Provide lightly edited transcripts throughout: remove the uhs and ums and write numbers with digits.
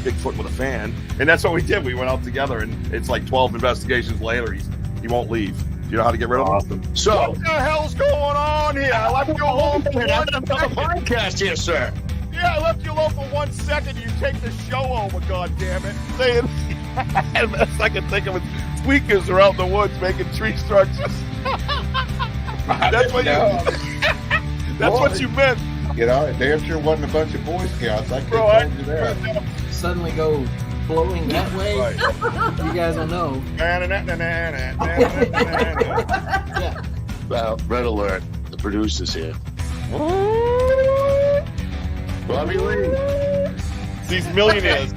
Bigfoot with a fan. And that's what we did. We went out together, and it's like 12 investigations later. He won't leave. Do you know how to get rid of him? So what the hell's going on here? I left you alone for 1 second. podcast here, sir. Yeah, I left you alone for 1 second. You take the show over, goddammit. Saying, the best I can think of is tweakers are out in the woods making tree structures. That's what that's what you meant. You know, it damn sure wasn't a bunch of Boy Scouts. I told you that. Suddenly go blowing that way. Right. You guys will know. Yeah. Well, red alert. The producer's here. Bobby Lee. These millionaires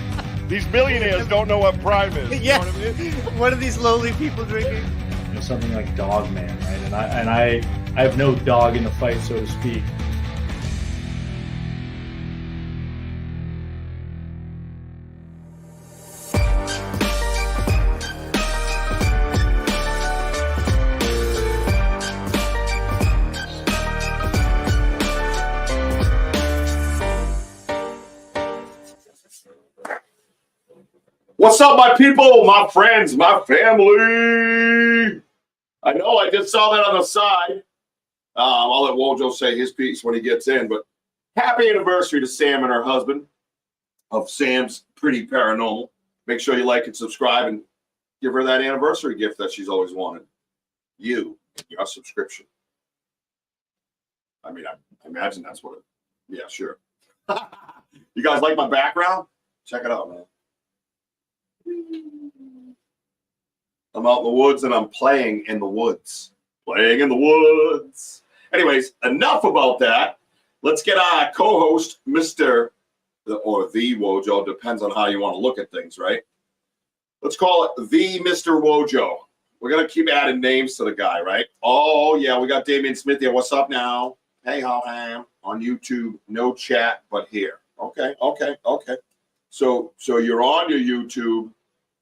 don't know what Prime is. Yeah. You know what I mean? What are these lowly people drinking? You know, something like Dog Man, right? And I have no dog in the fight, so to speak. What's up, my people, my friends, my family? I know I just saw that on the side. I'll let Wojo say his piece when he gets in, but happy anniversary to Sam and her husband of Sam's Pretty Paranormal. Make sure you like and subscribe and give her that anniversary gift that she's always wanted. You, your subscription. I mean, I imagine that's what it, yeah, sure. You guys like my background? Check it out, man. I'm out in the woods and I'm playing in the woods. Playing in the woods. Anyways, enough about that. Let's get our co-host, Mr. or the Wojo, depends on how you want to look at things, right? Let's call it the Mr. Wojo. We're going to keep adding names to the guy, right? Oh, yeah, we got Damian Smith here. What's up now? Hey, how am on YouTube? No chat, but here. Okay. So you're on your YouTube,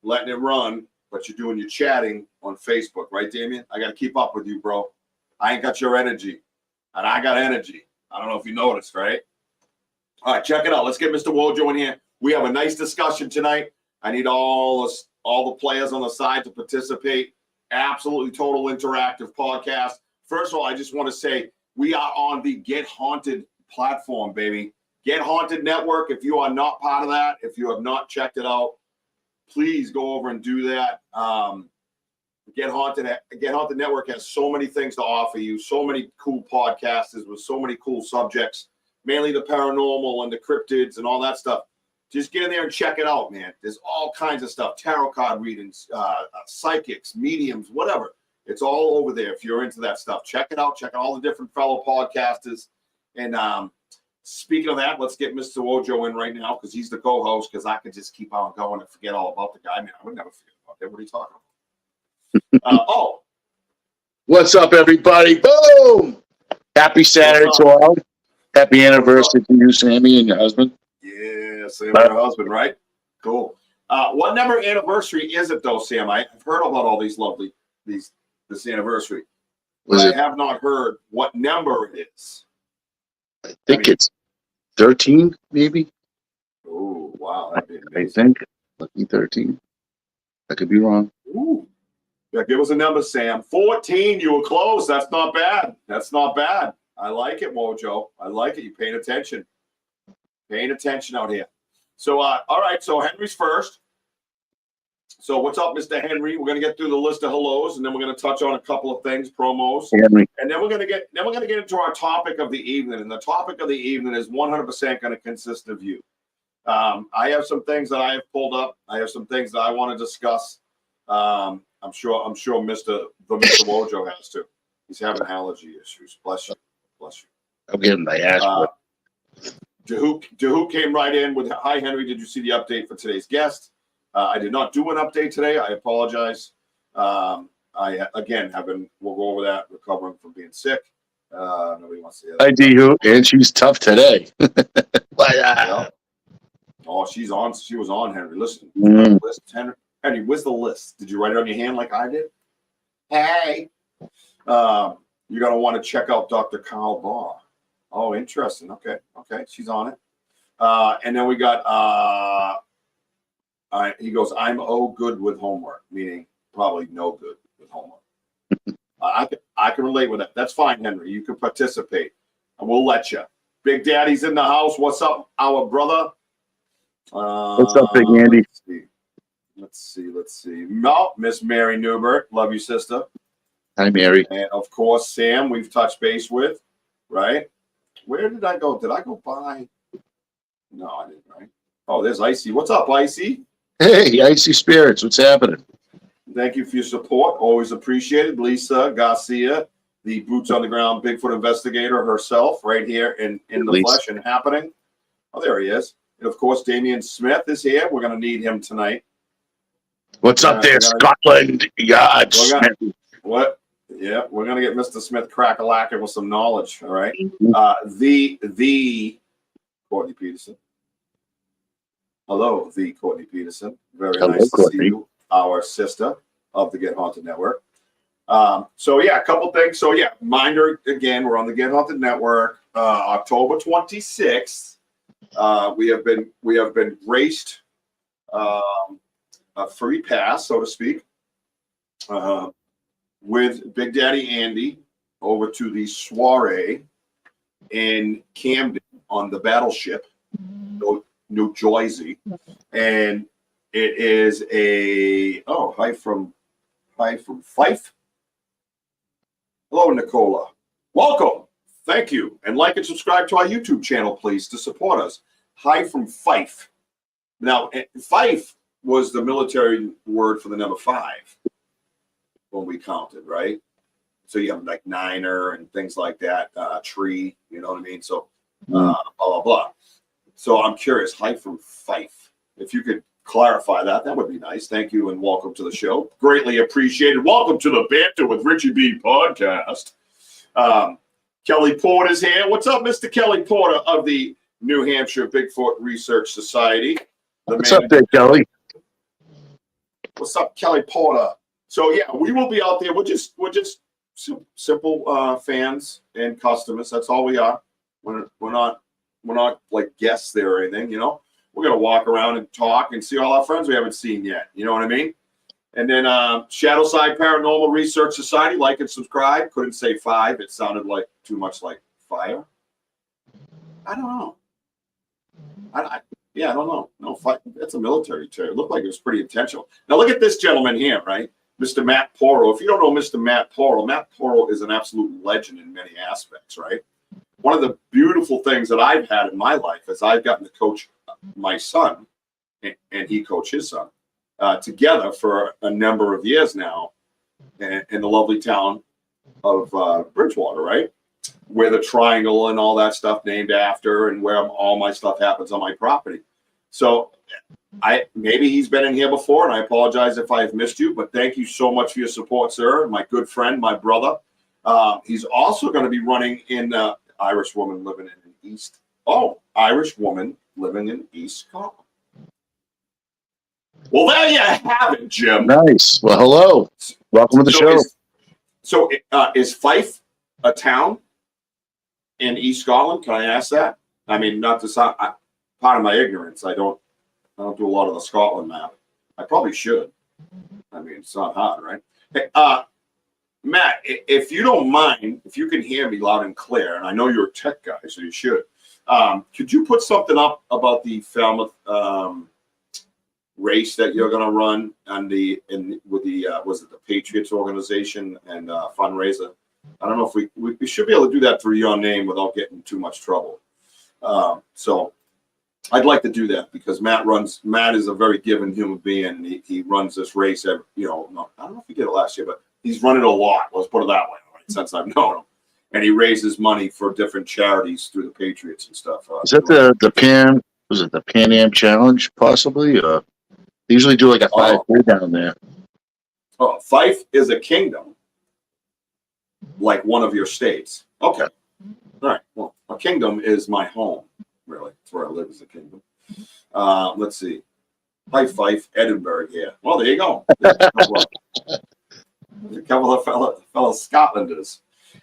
letting it run, but you're doing your chatting on Facebook, right, Damien? I got to keep up with you, bro. I ain't got your energy, and I got energy. I don't know if you noticed, right? All right, check it out. Let's get Mr. Wojo in here. We have a nice discussion tonight. I need all the players on the side to participate. Absolutely total interactive podcast. First of all, I just want to say we are on the Get Haunted platform, baby. Get Haunted Network. If you are not part of that, if you have not checked it out, please go over and do that. Get Haunted Network has so many things to offer you, so many cool podcasters with so many cool subjects, mainly the paranormal and the cryptids and all that stuff. Just get in there and check it out, man. There's all kinds of stuff, tarot card readings, psychics, mediums, whatever. It's all over there if you're into that stuff. Check it out. Check out all the different fellow podcasters. And speaking of that, let's get Mr. Wojo in right now because he's the co-host, because I could just keep on going and forget all about the guy. Man, I would never forget about that. What are you talking about? What's up, everybody? Boom! Happy Saturday to all. Happy anniversary to you, Sammy, and your husband. Yeah, Sam and her husband, right? Cool. What number anniversary is it, though, Sam? I've heard about all these this anniversary. I have not heard what number it is. I think it's 13, maybe. Oh, wow. That'd be I think. Lucky 13. I could be wrong. Ooh. Yeah, give us a number, Sam. 14. You were close. That's not bad. I like it, Wojo. I like it. You're paying attention. Paying attention out here. So, all right. So Henry's first. So what's up, Mr. Henry? We're going to get through the list of hellos, and then we're going to touch on a couple of things, promos, Henry. and then we're going to get into our topic of the evening. And the topic of the evening is 100% going to consist of you. I have some things that I have pulled up. I have some things that I want to discuss. I'm sure Mr. Wojo has to. He's having allergy issues. Bless you. I'm getting my ass. Dahoo came right in with, hi, Henry. Did you see the update for today's guest? I did not do an update today. I apologize. We'll go over that, recovering from being sick. Nobody wants to hear that. Hi, Dahoo. And she's tough today. Yeah. Oh, she was on, Henry. Listen, list, Henry, where's the list? Did you write it on your hand like I did? Hey. You're going to want to check out Dr. Carl Barr. Oh, interesting. Okay. She's on it. And then we got He goes, I'm good with homework, meaning probably no good with homework. I can relate with that. That's fine, Henry. You can participate, and we'll let you. Big Daddy's in the house. What's up, our brother? What's up, Big Andy? Let's see. Miss Mary Newbert. Love you, sister. Hi, Mary. And, of course, Sam, we've touched base with, right? Where did I go? Did I go by? No, I didn't, right? Oh, there's Icy. What's up, Icy? Hey, Icy Spirits. What's happening? Thank you for your support. Always appreciated. Lisa Garcia, the boots on the ground Bigfoot investigator herself, right here in the flesh and happening. Oh, there he is. And, of course, Damian Smith is here. We're going to need him tonight. What's up there, Scotland Yard? What? Yeah, we're gonna get Mr. Smith crack-a-lacking with some knowledge. All right. The Courtney Peterson. Hello, the Courtney Peterson. Very nice to see you, our sister of the Get Haunted Network. So yeah, a couple things. So yeah, reminder again, we're on the Get Haunted Network. October 26th. We have been graced a free pass, so to speak. With Big Daddy Andy over to the soiree in Camden on the Battleship, New Jersey, and it is hi from Fife. Hello, Nicola. Welcome. Thank you, and like and subscribe to our YouTube channel, please, to support us. Hi from Fife. Now, Fife was the military word for the number 5. When we counted, right? So you have like niner and things like that, tree, you know what I mean? So blah, blah, blah. So I'm curious, hi from Fife. If you could clarify that, that would be nice. Thank you and welcome to the show. Greatly appreciated. Welcome to the Banter with Richie B podcast. Kelly Porter's here. What's up, Mr. Kelly Porter of the New Hampshire Bigfoot Research Society? What's up there, Kelly? What's up, Kelly Porter? So yeah, we will be out there. We're just simple fans and customers. That's all we are. We're not like guests there or anything. You know, we're gonna walk around and talk and see all our friends we haven't seen yet. You know what I mean? And then Shadowside Paranormal Research Society. Like and subscribe. Couldn't say 5. It sounded like too much like fire. I don't know. I don't know. No, fight. That's a military term. It looked like it was pretty intentional. Now look at this gentleman here, right? Mr. Matt Porro. If you don't know Mr. Matt Porro is an absolute legend in many aspects, right? One of the beautiful things that I've had in my life is I've gotten to coach my son, and he coached his son, together for a number of years now in the lovely town of Bridgewater, right? Where the triangle and all that stuff named after and where all my stuff happens on my property. So maybe he's been in here before, and I apologize if I've missed you, but thank you so much for your support, sir. My good friend, my brother. He's also going to be running in Irish woman living in East. Oh, Irish woman living in East Scotland. Well, there you have it, Jim. Nice. Well, hello. Welcome to the show. Is Fife a town in East Scotland? Can I ask that? I mean, not to sound part of my ignorance. I don't do a lot of the Scotland map. I probably should. I mean, it's not hard, right? Hey, Matt, if you don't mind, if you can hear me loud and clear, and I know you're a tech guy, so you should. Could you put something up about the Falmouth race that you're going to run with the Patriots organization and fundraiser? I don't know if we should be able to do that through your name without getting too much trouble. So I'd like to do that because Matt is a very given human being. And he runs this race every, I don't know if he did it last year, but he's run it a lot. Let's put it that way, right? Since I've known him. And he raises money for different charities through the Patriots and stuff. Is that the Pan Am Challenge possibly? They usually do like a 5K down there. Oh, Fife is a kingdom, like one of your states. Okay. All right. Well, a kingdom is my home, really. It's where I live as a kingdom. Let's see. Hi, Fife, Edinburgh here. Well, there you go. There's a couple of fellow Scotlanders.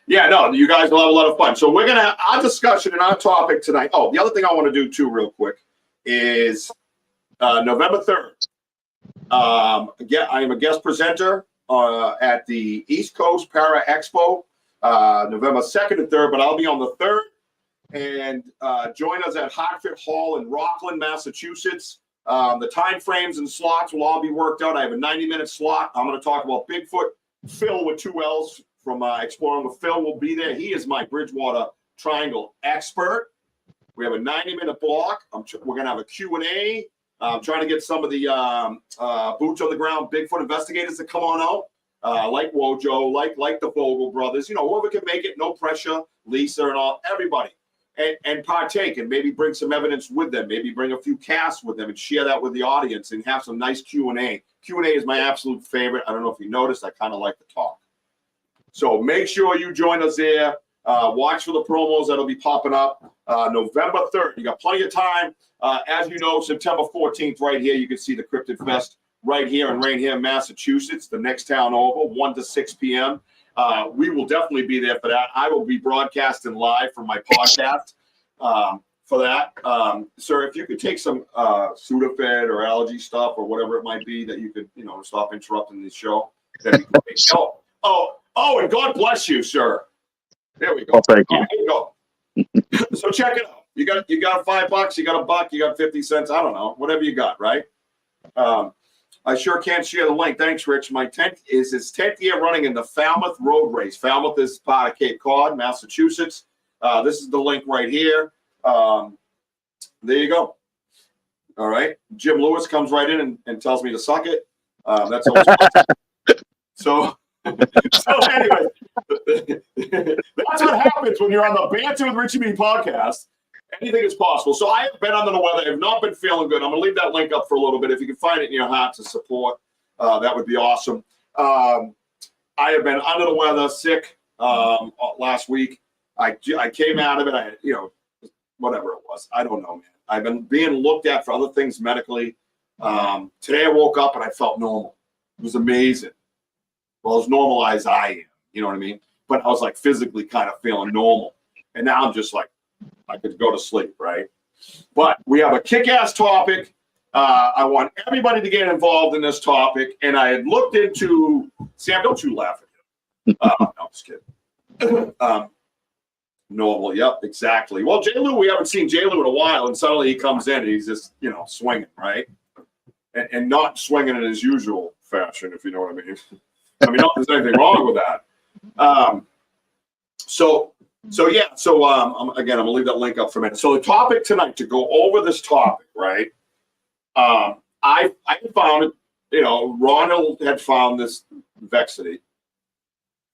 Yeah, no, you guys will have a lot of fun. So we're going to have our discussion and our topic tonight. Oh, the other thing I want to do, too, real quick, is November 3rd. Again, I am a guest presenter at the East Coast Para Expo, November 2nd and 3rd, but I'll be on the 3rd. And join us at Hartford Hall in Rockland, Massachusetts. The time frames and slots will all be worked out. I have a 90-minute slot. I'm going to talk about Bigfoot. Phil with 2 L's from Exploring with Phil will be there. He is my Bridgewater Triangle expert. We have a 90-minute block. We're going to have a Q&A. I'm trying to get some of the boots on the ground Bigfoot investigators to come on out, like Wojo, like the Vogel brothers. You know, whoever can make it, no pressure. Lisa and all, everybody. And partake and maybe bring some evidence with them. Maybe bring a few casts with them and share that with the audience and have some nice Q&A. Q&A is my absolute favorite. I don't know if you noticed, I kind of like to talk. So make sure you join us there. Watch for the promos that'll be popping up November 3rd. You got plenty of time. As you know, September 14th right here, you can see the Cryptid Fest right here in Rainham, Massachusetts, the next town over, 1 to 6 p.m. We will definitely be there for that. I will be broadcasting live from my podcast for that. Sir, if you could take some Sudafed or allergy stuff or whatever it might be that you could, stop interrupting the show. That'd be great. Oh, and God bless you, sir. There we go. Oh, thank you. There you go. So check it out. You got $5, you got $1, you got 50 cents. I don't know, whatever you got, right? I sure can't share the link. Thanks, Rich. My 10th is his 10th year running in the Falmouth Road Race. Falmouth is part of Cape Cod, Massachusetts. This is the link right here. There you go. All right. Jim Lewis comes right in and tells me to suck it. That's always so anyway, that's what happens when you're on the Banter with Richie B podcast. Anything is possible. So I have been under the weather. I have not been feeling good. I'm going to leave that link up for a little bit. If you can find it in your heart to support, that would be awesome. I have been under the weather, sick last week. I came out of it. I whatever it was. I don't know, man. I've been being looked at for other things medically. Today I woke up and I felt normal. It was amazing. Well, as normal as I am, you know what I mean? But I was like physically kind of feeling normal. And now I'm just like, I could go to sleep, right? But we have a kick-ass topic. I want everybody to get involved in this topic. And I had looked into, Sam, don't you laugh at him. No, I'm just kidding. Normal, yep, exactly. Well, J. Lou, we haven't seen J. Lou in a while, and suddenly he comes in and he's just, swinging, right? And not swinging in his usual fashion, if you know what I mean. I mean, not that there's anything wrong with that. Again, I'm gonna leave that link up for a minute. So the topic tonight, to go over this topic, right? I found it. Ronald had found this Vexity.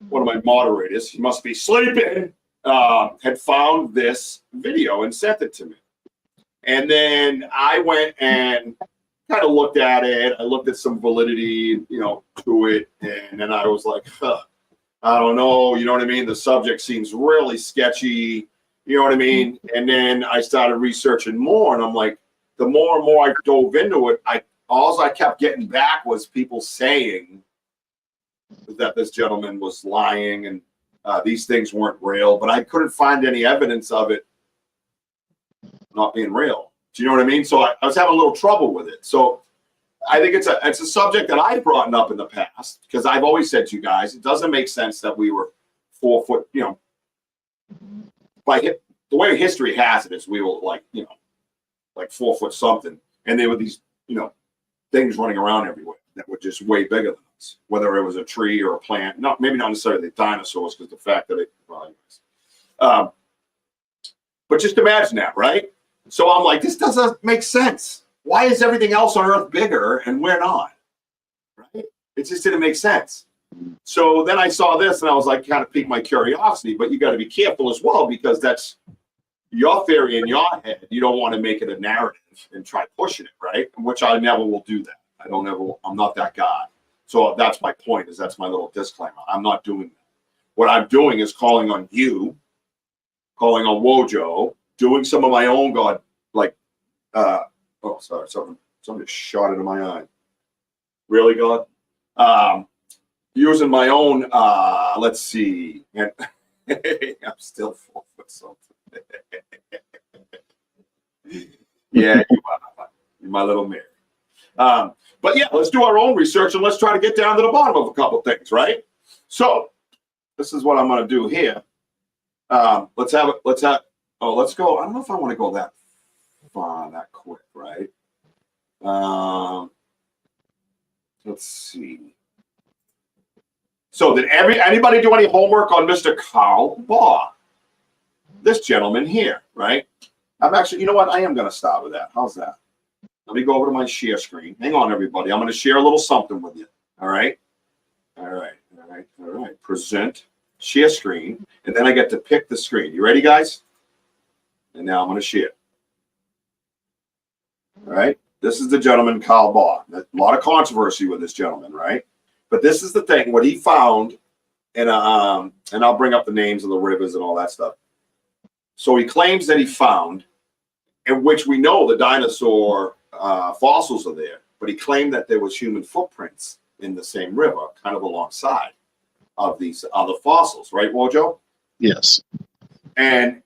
One of my moderators, he must be sleeping. Had found this video and sent it to me, and then I went and kind of looked at it. I looked at some validity, to it, and then I was like, I don't know, you know what I mean? The subject seems really sketchy, you know what I mean? And then I started researching more, and I'm like, the more and more I dove into it, all I kept getting back was people saying that this gentleman was lying and these things weren't real, but I couldn't find any evidence of it not being real. Do you know what I mean? So I was having a little trouble with it. So I think it's a subject that I've brought up in the past, because I've always said to you guys, it doesn't make sense that we were 4 foot, by the way history has it is we were like 4 foot something, and there were these, things running around everywhere that were just way bigger than us, whether it was a tree or a plant, maybe not necessarily the dinosaurs, because the fact that but just imagine that, right? So I'm like, this doesn't make sense. Why is everything else on Earth bigger and we're not? Right? It just didn't make sense. So then I saw this and I was like, kind of piqued my curiosity, but you got to be careful as well, because that's your theory in your head. You don't want to make it a narrative and try pushing it, right? Which I never will do that. I'm not that guy. So that's my point, that's my little disclaimer. I'm not doing that. What I'm doing is calling on you, calling on Wojo, doing some of my own something just shot into my eye. Really, God? Using my own, let's see. I'm still 4 foot something. Yeah, you're my little Mary. But yeah, let's do our own research and let's try to get down to the bottom of a couple things, right? So this is what I'm going to do here. Let's go. I don't know if I want to go that far, that quick, right? Let's see. So did anybody do any homework on Mr. Carl Baugh? This gentleman here, right? I'm actually, you know what? I am going to start with that. How's that? Let me go over to my share screen. Hang on, everybody. I'm going to share a little something with you. All right? All right. Present, share screen, and then I get to pick the screen. You ready, guys? And now I'm going to share. All right? This is the gentleman, Carl Baugh. A lot of controversy with this gentleman, right? But this is the thing, what he found, and I'll bring up the names of the rivers and all that stuff. So he claims that he found, in which we know the dinosaur fossils are there, but he claimed that there was human footprints in the same river, kind of alongside of these other fossils, right, Wojo? Yes. And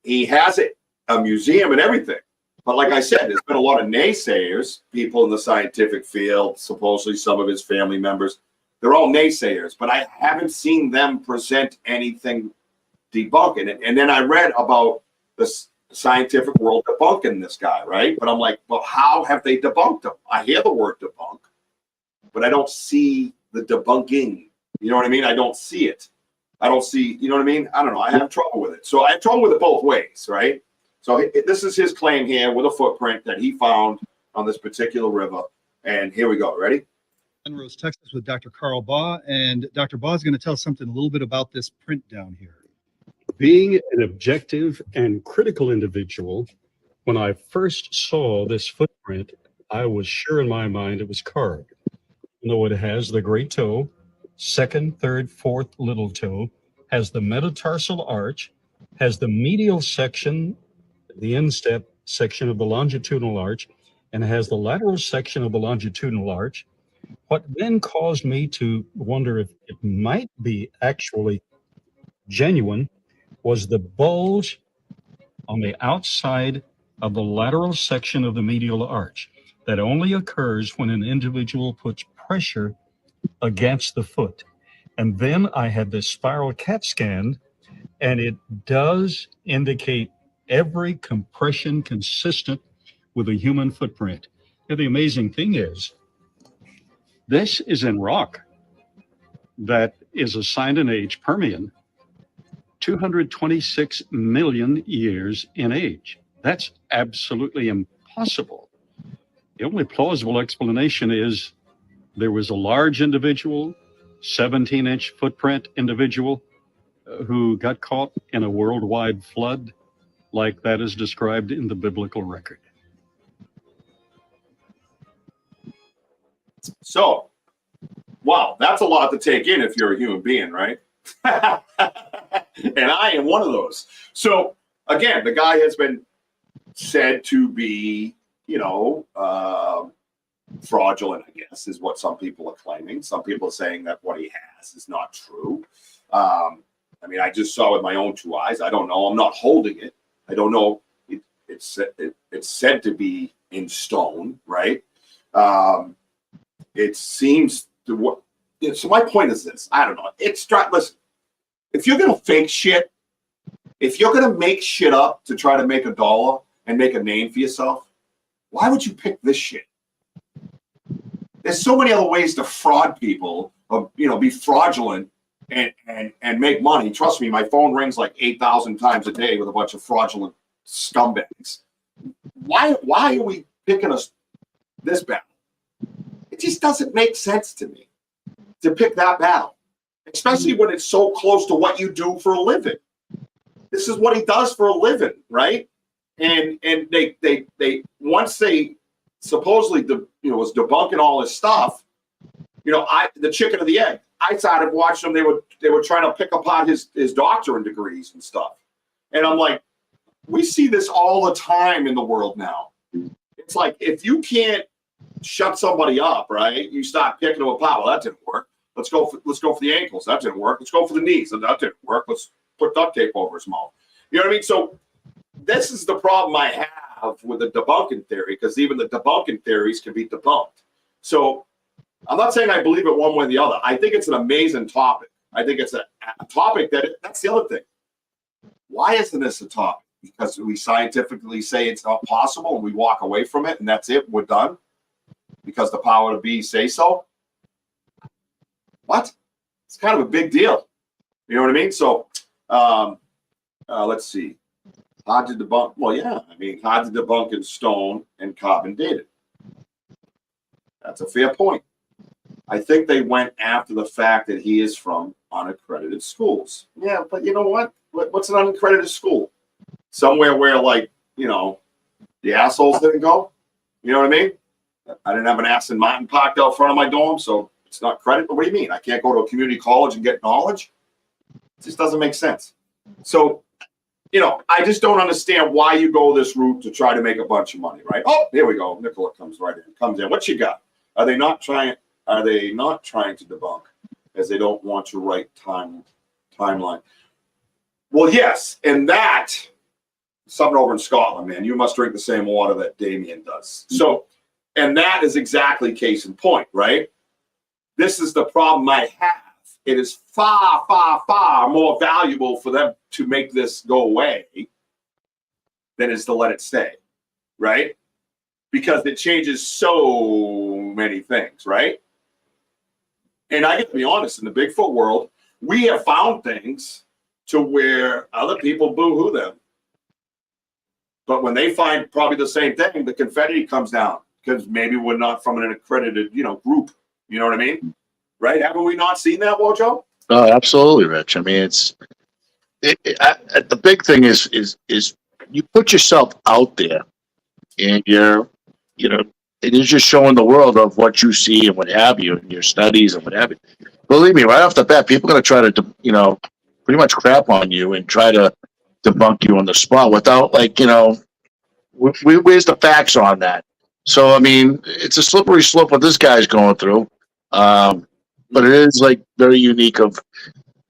he has a museum and everything. But like I said, there's been a lot of naysayers, people in the scientific field, supposedly some of his family members. They're all naysayers, but I haven't seen them present anything debunking it. And then I read about the scientific world debunking this guy, right? But I'm like, well, how have they debunked him? I hear the word debunk, but I don't see the debunking. You know what I mean? I don't see it. I don't see, you know what I mean? I don't know. I have trouble with it. So I have trouble with it both ways, right? So this is his claim here with a footprint that he found on this particular river. And here we go. Ready? Rose, Texas, with Dr. Carl Baugh. And Dr. Baugh is going to tell us something a little bit about this print down here. Being an objective and critical individual, when I first saw this footprint, I was sure in my mind it was carved. You know, it has the great toe, second, third, fourth little toe, has the metatarsal arch, has the medial section, the instep section of the longitudinal arch, and has the lateral section of the longitudinal arch. What then caused me to wonder if it might be actually genuine was the bulge on the outside of the lateral section of the medial arch that only occurs when an individual puts pressure against the foot. And then I had this spiral CAT scan, and it does indicate every compression consistent with a human footprint. And the amazing thing is, this is in rock that is assigned an age, Permian, 226 million years in age. That's absolutely impossible. The only plausible explanation is there was a large individual, 17-inch footprint individual, who got caught in a worldwide flood like that is described in the biblical record. So, wow, that's a lot to take in if you're a human being, right? And I am one of those. So, again, the guy has been said to be, fraudulent, I guess, is what some people are claiming. Some people are saying that what he has is not true. I mean, I just saw with my own two eyes. I don't know. I'm not holding it. I don't know. It's said to be in stone, right? It seems to what. So my point is this. I don't know. Listen, if you're gonna fake shit, if you're gonna make shit up to try to make $1 and make a name for yourself, why would you pick this shit? There's so many other ways to fraud people, or be fraudulent and make money. Trust me, my phone rings like 8,000 times a day with a bunch of fraudulent scumbags. Why are we picking this battle? It just doesn't make sense to me to pick that battle, especially when it's so close to what you do for a living. This is what he does for a living, right? And they once they supposedly was debunking all this stuff, the chicken or the egg. I started watching them. They were trying to pick apart his doctorate degrees and stuff. And I'm like, we see this all the time in the world now. It's like, if you can't shut somebody up, right, you start picking them apart. Well, that didn't work. Let's go for the ankles. That didn't work. Let's go for the knees. That didn't work. Let's put duct tape over his mouth. You know what I mean? So this is the problem I have have with the debunking theory, because even the debunking theories can be debunked. So I'm not saying I believe it one way or the other. I think it's an amazing topic. I think it's a topic that's the other thing. Why isn't this a topic? Because we scientifically say it's not possible and we walk away from it and that's it, we're done? Because the power to be say so? What? It's kind of a big deal. You know what I mean? So let's see. Hard to debunk. Well, yeah. I mean, hard to debunk in stone and carbon dated. That's a fair point. I think they went after the fact that he is from unaccredited schools. Yeah, but you know what? What's an unaccredited school? Somewhere where, like, you know, the assholes didn't go. You know what I mean? I didn't have an Aston Martin parked out front of my dorm, so it's not credit. But what do you mean? I can't go to a community college and get knowledge? It just doesn't make sense. So, you know, I just don't understand why you go this route to try to make a bunch of money, right? Oh, here we go. Nicola comes in. What you got? Are they not trying to debunk as they don't want to write timeline? Well, yes, and that something over in Scotland, man. You must drink the same water that Damien does. So, and that is exactly case in point, right? This is the problem I have. It is far, far, far more valuable for them to make this go away than is to let it stay, right? Because it changes so many things, right? And I get to be honest, in the Bigfoot world, we have found things to where other people boo-hoo them. But when they find probably the same thing, the confetti comes down because maybe we're not from an accredited, you know, group. You know what I mean? Right? Haven't we not seen that, Wojo? Oh, absolutely, Rich. I mean, the big thing is you put yourself out there, and you're just showing the world of what you see and what have you, and your studies and what have you. Believe me, right off the bat, people are going to try to, you know, pretty much crap on you and try to debunk you on the spot without, like, you know, where's the facts on that? So, I mean, it's a slippery slope what this guy's going through. But it is, like, very unique of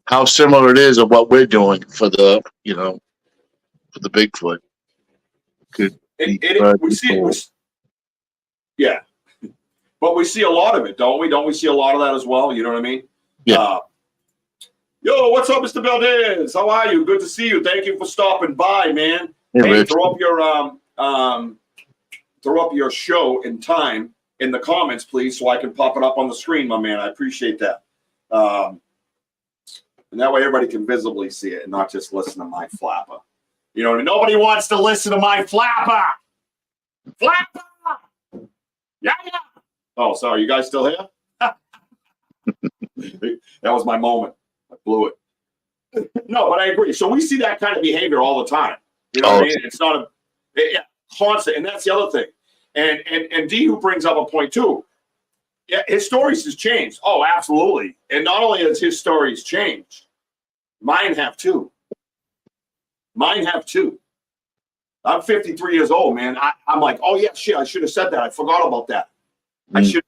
how similar it is of what we're doing for the, you know, for the Bigfoot. We see it. Yeah. But we see a lot of it, don't we? Don't we see a lot of that as well? You know what I mean? Yeah. Yo, what's up, Mr. Valdez? How are you? Good to see you. Thank you for stopping by, man. Hey, throw up your show in time in the comments, please, so I can pop it up on the screen, my man. I appreciate that. And that way everybody can visibly see it and not just listen to my flapper. You know what I mean? Nobody wants to listen to my flapper. Flapper! Yeah. Oh, sorry. You guys still here? That was my moment. I blew it. No, but I agree. So we see that kind of behavior all the time. You know what I mean? It's not constant. And that's the other thing. And D, who brings up a point too. Yeah, his stories has changed. Oh, absolutely. And not only has his stories changed, mine have too. I'm 53 years old, man. I'm like, oh yeah, shit, I should have said that. I forgot about that. I should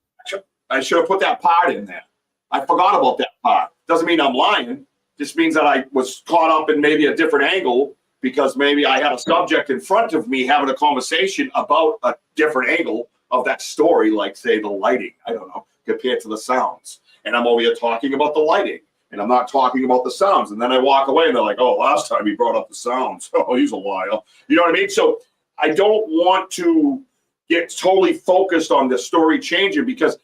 have put that part in there. I forgot about that part. Doesn't mean I'm lying. Just means that I was caught up in maybe a different angle because maybe I had a subject in front of me having a conversation about a different angle of that story, like, say, the lighting, I don't know, compared to the sounds. And I'm over here talking about the lighting, and I'm not talking about the sounds. And then I walk away, and they're like, oh, last time he brought up the sounds. Oh, he's a liar. You know what I mean? So I don't want to get totally focused on the story changing, because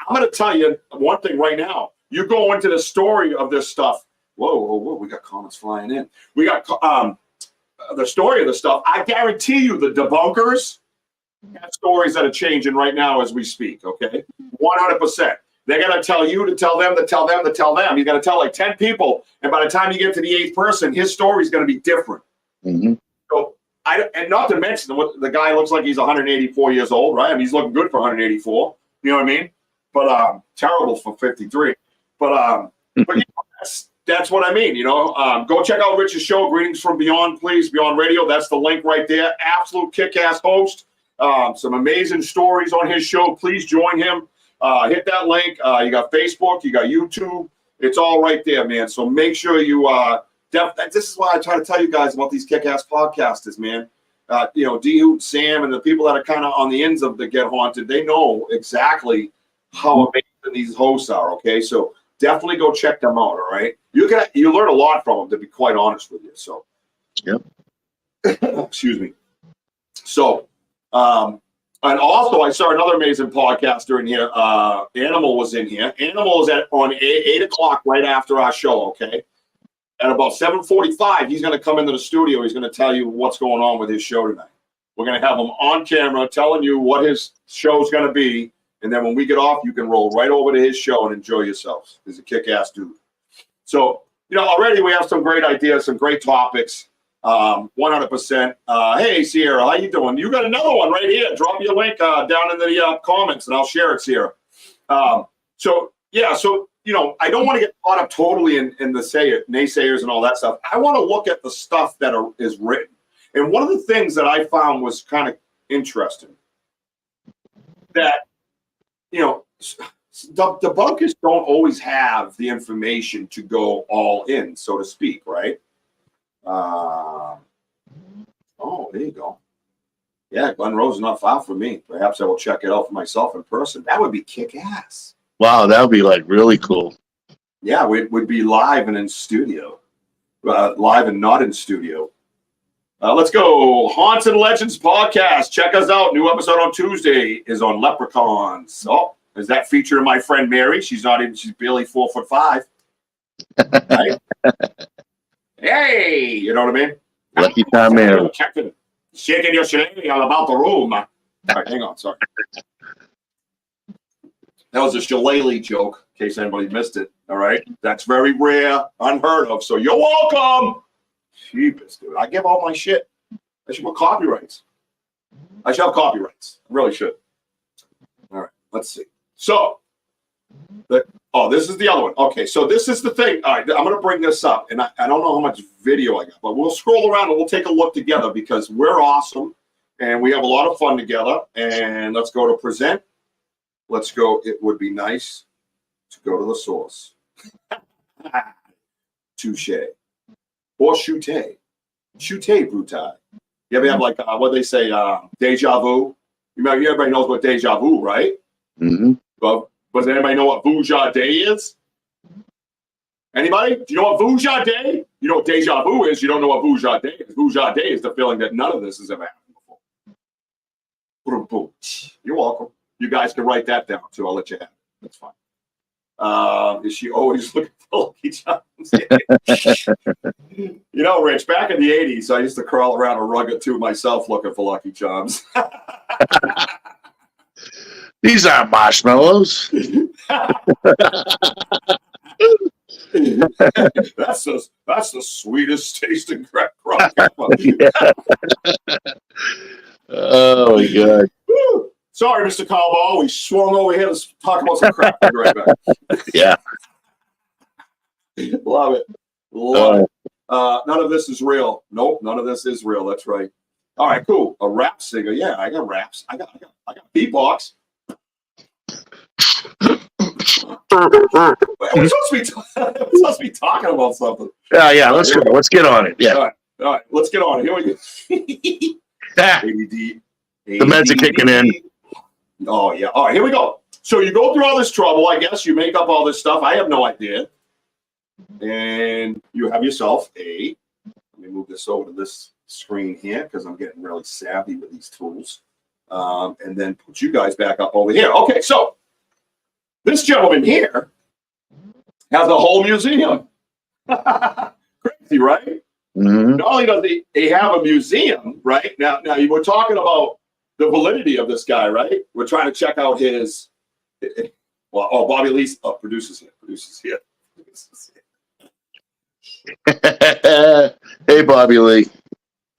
I'm going to tell you one thing right now. You go into the story of this stuff. Whoa, we got comments flying in. We got the story of the stuff. I guarantee you the debunkers have stories that are changing right now as we speak, okay? 100%. They're going to tell you to tell them to tell them to tell them. You're going to tell like 10 people, and by the time you get to the 8th person, his story is going to be different. Mm-hmm. So, and not to mention, the guy looks like he's 184 years old, right? I mean, he's looking good for 184. You know what I mean? But terrible for 53. But you know, that's what I mean. You know, go check out Rich's show, Greetings from Beyond, please, Beyond Radio. That's the link right there. Absolute kick-ass host. Some amazing stories on his show. Please join him. Hit that link. You got Facebook, you got YouTube. It's all right there, man. So make sure you this is why I try to tell you guys about these kick-ass podcasters, man. D-Hoot, Sam, and the people that are kind of on the ends of the Get Haunted, they know exactly how amazing these hosts are. Okay, so definitely go check them out. All right, you learn a lot from them, to be quite honest with you. So, Yep. excuse me. So, and also I saw another amazing podcaster in here. Animal was in here. Animal is on 8 o'clock right after our show. Okay. At about 7:45, he's going to come into the studio. He's going to tell you what's going on with his show tonight. We're going to have him on camera telling you what his show's going to be. And then when we get off, you can roll right over to his show and enjoy yourselves. He's a kick-ass dude. So, already we have some great ideas, some great topics. 100%. Hey, Sierra, how you doing? You got another one right here. Drop your link down in the comments, and I'll share it, Sierra. So, I don't want to get caught up totally in the naysayers and all that stuff. I want to look at the stuff that is written. And one of the things that I found was kind of interesting that, the bunkers don't always have the information to go all in, so to speak, right? Oh, there you go. Yeah, Glen Rose is not far from me. Perhaps I will check it out for myself in person. That would be kick-ass. Wow, that would be like really cool. Yeah, we'd be live and in studio. Live and not in studio. Let's go. Haunts and Legends podcast. Check us out. New episode on Tuesday is on leprechauns. Oh, is that featuring my friend Mary? She's barely 4'5". Right? Hey, you know what I mean? Lucky time, Mary. Shaking your shillelagh about the room. All right, hang on, sorry. That was a shillelagh joke, in case anybody missed it. All right, that's very rare, unheard of. So you're welcome. Jeepers, dude. I give all my shit. I should have copyrights. I should have copyrights. I really should. All right, let's see. So, this is the other one. Okay, so this is the thing. All right, I'm going to bring this up, and I don't know how much video I got, but we'll scroll around and we'll take a look together because we're awesome, and we have a lot of fun together. And let's go to present. Let's go. It would be nice to go to the source. Touche. Or shoote. Shoote brutai. You ever have what they say, deja vu? Everybody knows what deja vu, right? Mm-hmm. But does anybody know what Vujade is? Anybody? Do you know what Vujade? You know what deja vu is. You don't know what Vujade is. Vujade is the feeling that none of this has ever happened before. You're welcome. You guys can write that down too. I'll let you have it. That's fine. Is she always looking for Lucky Charms? Rich, back in the 80s, I used to crawl around a rug or two myself looking for Lucky Charms. These aren't marshmallows. That's the sweetest tasting crack rock ever. Yeah. Oh my God. Woo. Sorry, Mr. Cowball. We swung over here to talk about some crap. We'll be right back. Yeah. Love it. Love it. None of this is real. Nope, none of this is real. That's right. All right, cool. A rap singer. Yeah, I got raps. I got beatbox. We're supposed to be talking about something. Yeah. Let's go. Let's get on it. Yeah. All right. Let's get on it. Here we go. ADD. The meds are kicking in. Oh yeah. All right. Here we go. So you go through all this trouble. I guess you make up all this stuff. I have no idea. And you have yourself let me move this over to this screen here because I'm getting really savvy with these tools. And then put you guys back up over here. Okay, so this gentleman here has a whole museum. Crazy, right? Mm-hmm. Not only does he have a museum, right? Now you were talking about the validity of this guy, right? We're trying to check out his. Bobby Lee's produces here. Hey, Bobby Lee.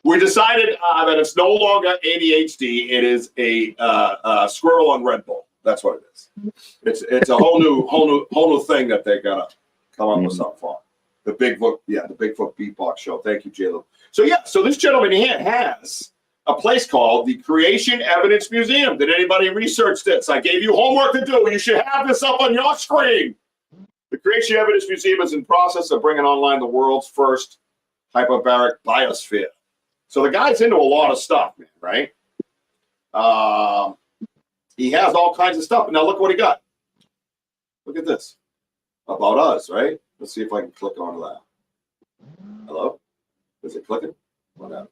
We decided that it's no longer ADHD. It is a squirrel on Red Bull. That's what it is. It's a whole new thing that they gotta come up with something for. The Bigfoot Beatbox Show. Thank you, J-Lo. So this gentleman here has a place called the Creation Evidence Museum. Did anybody research this? I gave you homework to do. You should have this up on your screen. The Creation Evidence Museum is in process of bringing online the world's first hyperbaric biosphere. So the guy's into a lot of stuff, man, right? He has all kinds of stuff. Now look what he got. Look at this. About us, right? Let's see if I can click onto that. Hello? Is it clicking? Whatever.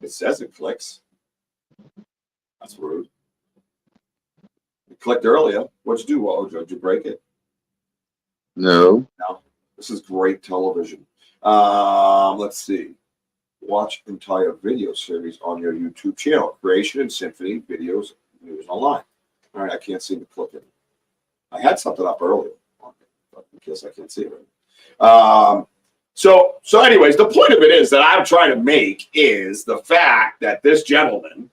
It says it clicks. That's rude. It clicked earlier. What'd you do, Wojo? Did you break it? No. No. This is great television. Let's see. Watch entire video series on your YouTube channel. Creation and Symphony Videos News Online. All right, I can't seem to click it. I had something up earlier, but I guess I can't see it right. So anyways, the point of it is that I'm trying to make is the fact that this gentleman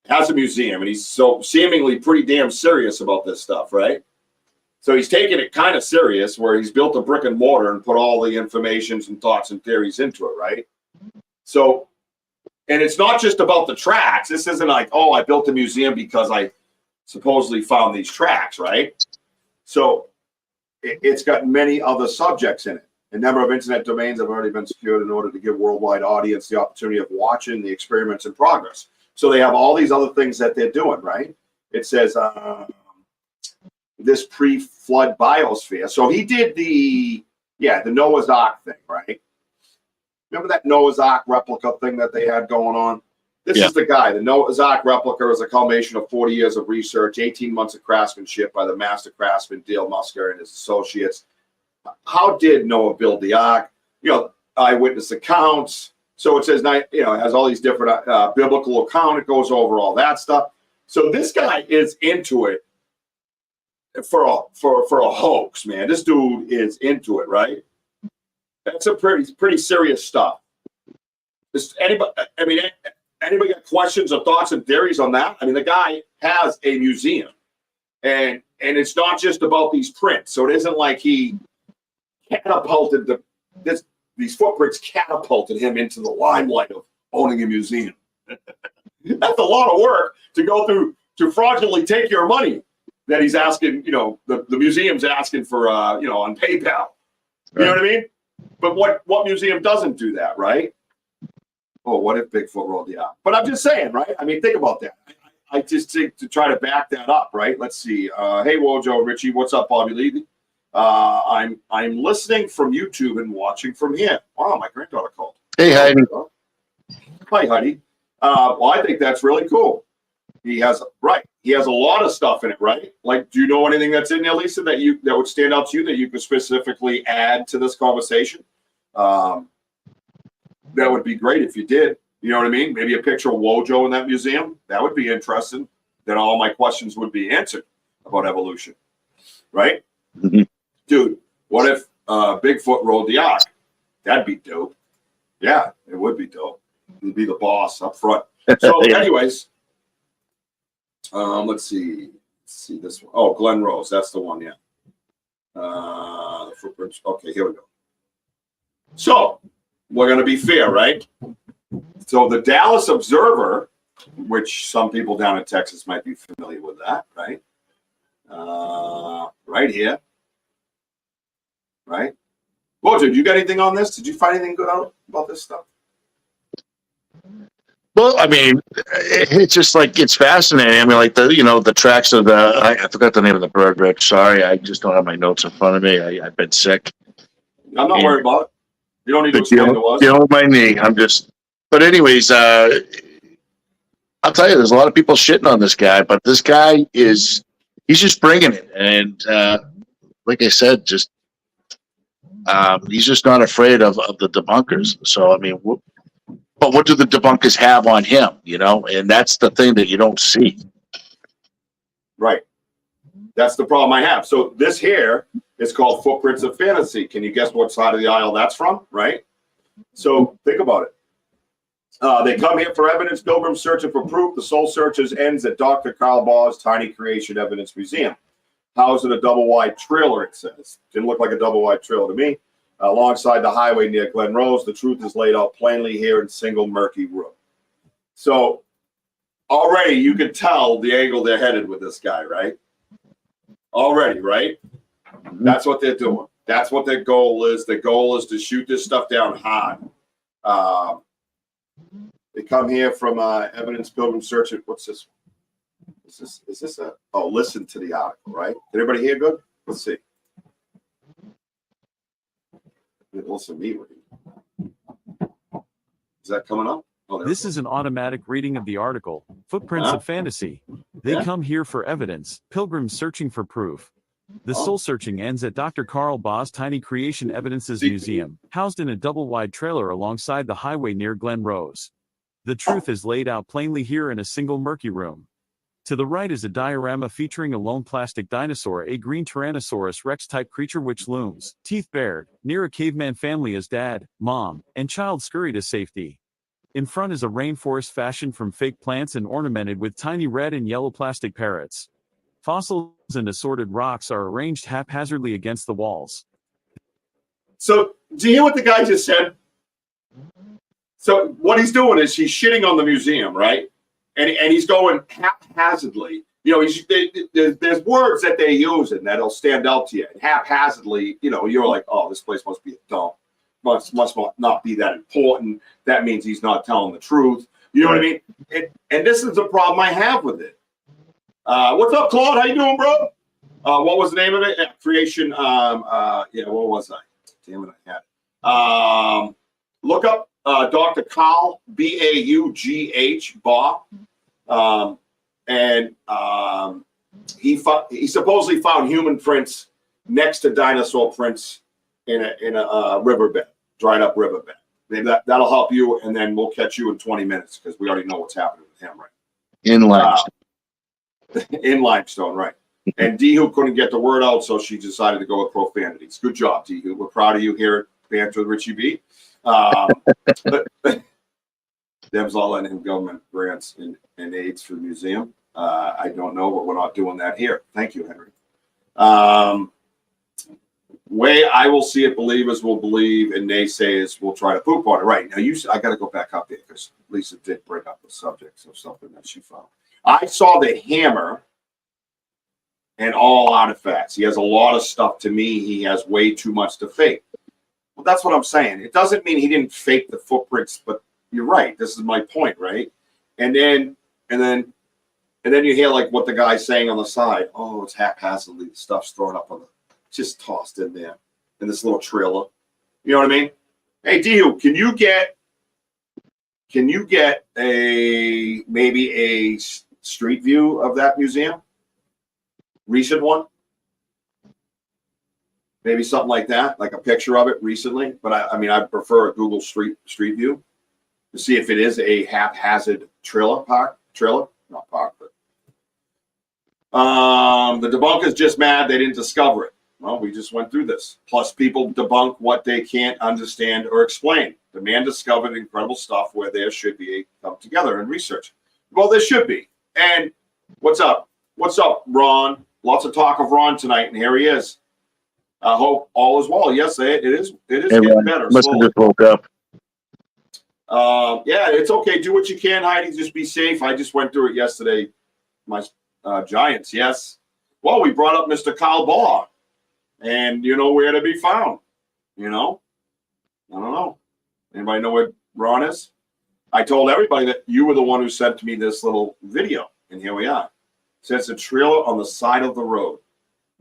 has a museum and he's so seemingly pretty damn serious about this stuff, right? So he's taking it kind of serious where he's built a brick and mortar and put all the informations and thoughts and theories into it, right? So, and it's not just about the tracks. This isn't like, oh, I built a museum because I supposedly found these tracks, right? So it's got many other subjects in it. A number of internet domains have already been secured in order to give worldwide audience the opportunity of watching the experiments in progress. So they have all these other things that they're doing, right? It says this pre-flood biosphere. So he did the Noah's Ark thing, right? Remember that Noah's Ark replica thing that they had going on? This is the guy. The Noah's Ark replica is a culmination of 40 years of research, 18 months of craftsmanship by the master craftsman Dale Musker and his associates. How did Noah build the ark? Eyewitness accounts. So it says, it has all these different biblical account. It goes over all that stuff. So this guy is into it for a hoax, man. This dude is into it, right? That's a pretty serious stuff. Anybody got questions or thoughts and theories on that? I mean, the guy has a museum, and it's not just about these prints. So it isn't like he catapulted these footprints catapulted him into the limelight of owning a museum. That's a lot of work to go through to fraudulently take your money that he's asking, the museum's asking for, on PayPal. You know what I mean? But what museum doesn't do that, right? Oh, what if Bigfoot rolled the ark? But I'm just saying, right? I mean, think about that. I just think to try to back that up, right? Let's see. Hey, Wojo, Richie, what's up, Bobby Levy? I'm listening from YouTube and watching from here. Wow, my granddaughter called. Hey, Heidi. Hi, Heidi. Well, I think that's really cool. He has a lot of stuff in it, right? Like, do you know anything that's in there, Lisa, that would stand out to you that you could specifically add to this conversation? That would be great if you did. You know what I mean? Maybe a picture of Wojo in that museum. That would be interesting. Then all my questions would be answered about evolution, right? Mm-hmm. Dude, what if Bigfoot rolled the ark? That'd be dope. Yeah, it would be dope. He'd be the boss up front. So, anyways, let's see this one. Oh, Glen Rose. That's the one, yeah. The footprints. Okay, here we go. So, we're going to be fair, right? So, the Dallas Observer, which some people down in Texas might be familiar with that, right? Right here. Right? Well, did you got anything on this? Did you find anything good out about this stuff? Well, I mean, it's just like, it's fascinating. I mean, like the tracks of I forgot the name of the bird, Rick. Sorry, I just don't have my notes in front of me. I've been sick. I'm not worried about it. You don't need to explain to us. You know my knee. But anyways, I'll tell you, there's a lot of people shitting on this guy, but this guy he's just bringing it. And like I said, he's just not afraid of the debunkers. So, I mean, but what do the debunkers have on him, And that's the thing that you don't see. Right. That's the problem I have. So this here is called Footprints of Fantasy. Can you guess what side of the aisle that's from, right? So think about it. They come here for evidence, pilgrims searching for proof. The soul searchers ends at Dr. Carl Baugh's Tiny Creation Evidence Museum. Housed in a double-wide trailer, it says. Didn't look like a double-wide trailer to me. Alongside the highway near Glen Rose, the truth is laid out plainly here in single murky room. So already you can tell the angle they're headed with this guy, right? Already, right? That's what they're doing. That's what their goal is. The goal is to shoot this stuff down hard. They come here from Evidence Pilgrim Search. What's this? Is this a? Oh, listen to the article, right? Did everybody hear good? Let's see. Listen to me read. Is that coming up? Oh, this is an automatic reading of the article, Footprints of Fantasy. They come here for evidence, pilgrims searching for proof. The soul searching ends at Dr. Carl Baugh's Tiny Creation Evidences Museum, housed in a double-wide trailer alongside the highway near Glen Rose. The truth is laid out plainly here in a single murky room. To the right is a diorama featuring a lone plastic dinosaur, a green Tyrannosaurus Rex-type creature which looms, teeth bared, near a caveman family as dad, mom, and child scurry to safety. In front is a rainforest fashioned from fake plants and ornamented with tiny red and yellow plastic parrots. Fossils and assorted rocks are arranged haphazardly against the walls. So, do you hear what the guy just said? So, what he's doing is he's shitting on the museum, right? And he's going haphazardly. You know, there's words that they use and that'll stand out to you. And haphazardly, you know, you're like, oh, this place must be a dump. Must not be that important. That means he's not telling the truth. You know what I mean? And this is the problem I have with it. What's up, Claude? How you doing, bro? What was the name of it? Creation. What was I? Damn it, I had it. Look up Dr. Carl B-A-U-G-H Baugh, and he supposedly found human prints next to dinosaur prints in a riverbed, dried up riverbed. Maybe that'll help you, and then we'll catch you in 20 minutes because we already know what's happening with him, right? In limestone. In limestone, right. And Dehu couldn't get the word out, so she decided to go with profanities. Good job, Dehu. We're proud of you here at Banter with Richie B. Dev's all letting him government grants and aids for the museum. I don't know, but we're not doing that here. Thank you, Henry. Way I will see it, believers will believe, and naysayers will try to poop on it. Right. Now, I got to go back up there because Lisa did bring up the subjects of something that she found. I saw the hammer and all artifacts. He has a lot of stuff. To me, he has way too much to fake. Well, that's what I'm saying. It doesn't mean he didn't fake the footprints, but you're right. This is my point, right? And then you hear like what the guy's saying on the side. Oh, it's haphazardly. The stuff's thrown up on the, just tossed in there in this little trailer. You know what I mean? Hey, Dehu, can you get maybe a street view of that museum? Recent one? Maybe something like that, like a picture of it recently. But I prefer a Google Street View to see if it is a haphazard trailer, not park, but the debunker's just mad they didn't discover it. Well, we just went through this. Plus, people debunk what they can't understand or explain. The man discovered incredible stuff where there should be a come together and research. Well, there should be. And what's up? What's up, Ron? Lots of talk of Ron tonight, and here he is. I hope all is well. Yes, it is. It is getting better. Must have just woke up. Yeah, it's okay. Do what you can, Heidi. Just be safe. I just went through it yesterday. My Giants, yes. Well, we brought up Mr. Carl Baugh, and you know where to be found. You know? I don't know. Anybody know where Ron is? I told everybody that you were the one who sent me this little video, and here we are. It says a trailer on the side of the road.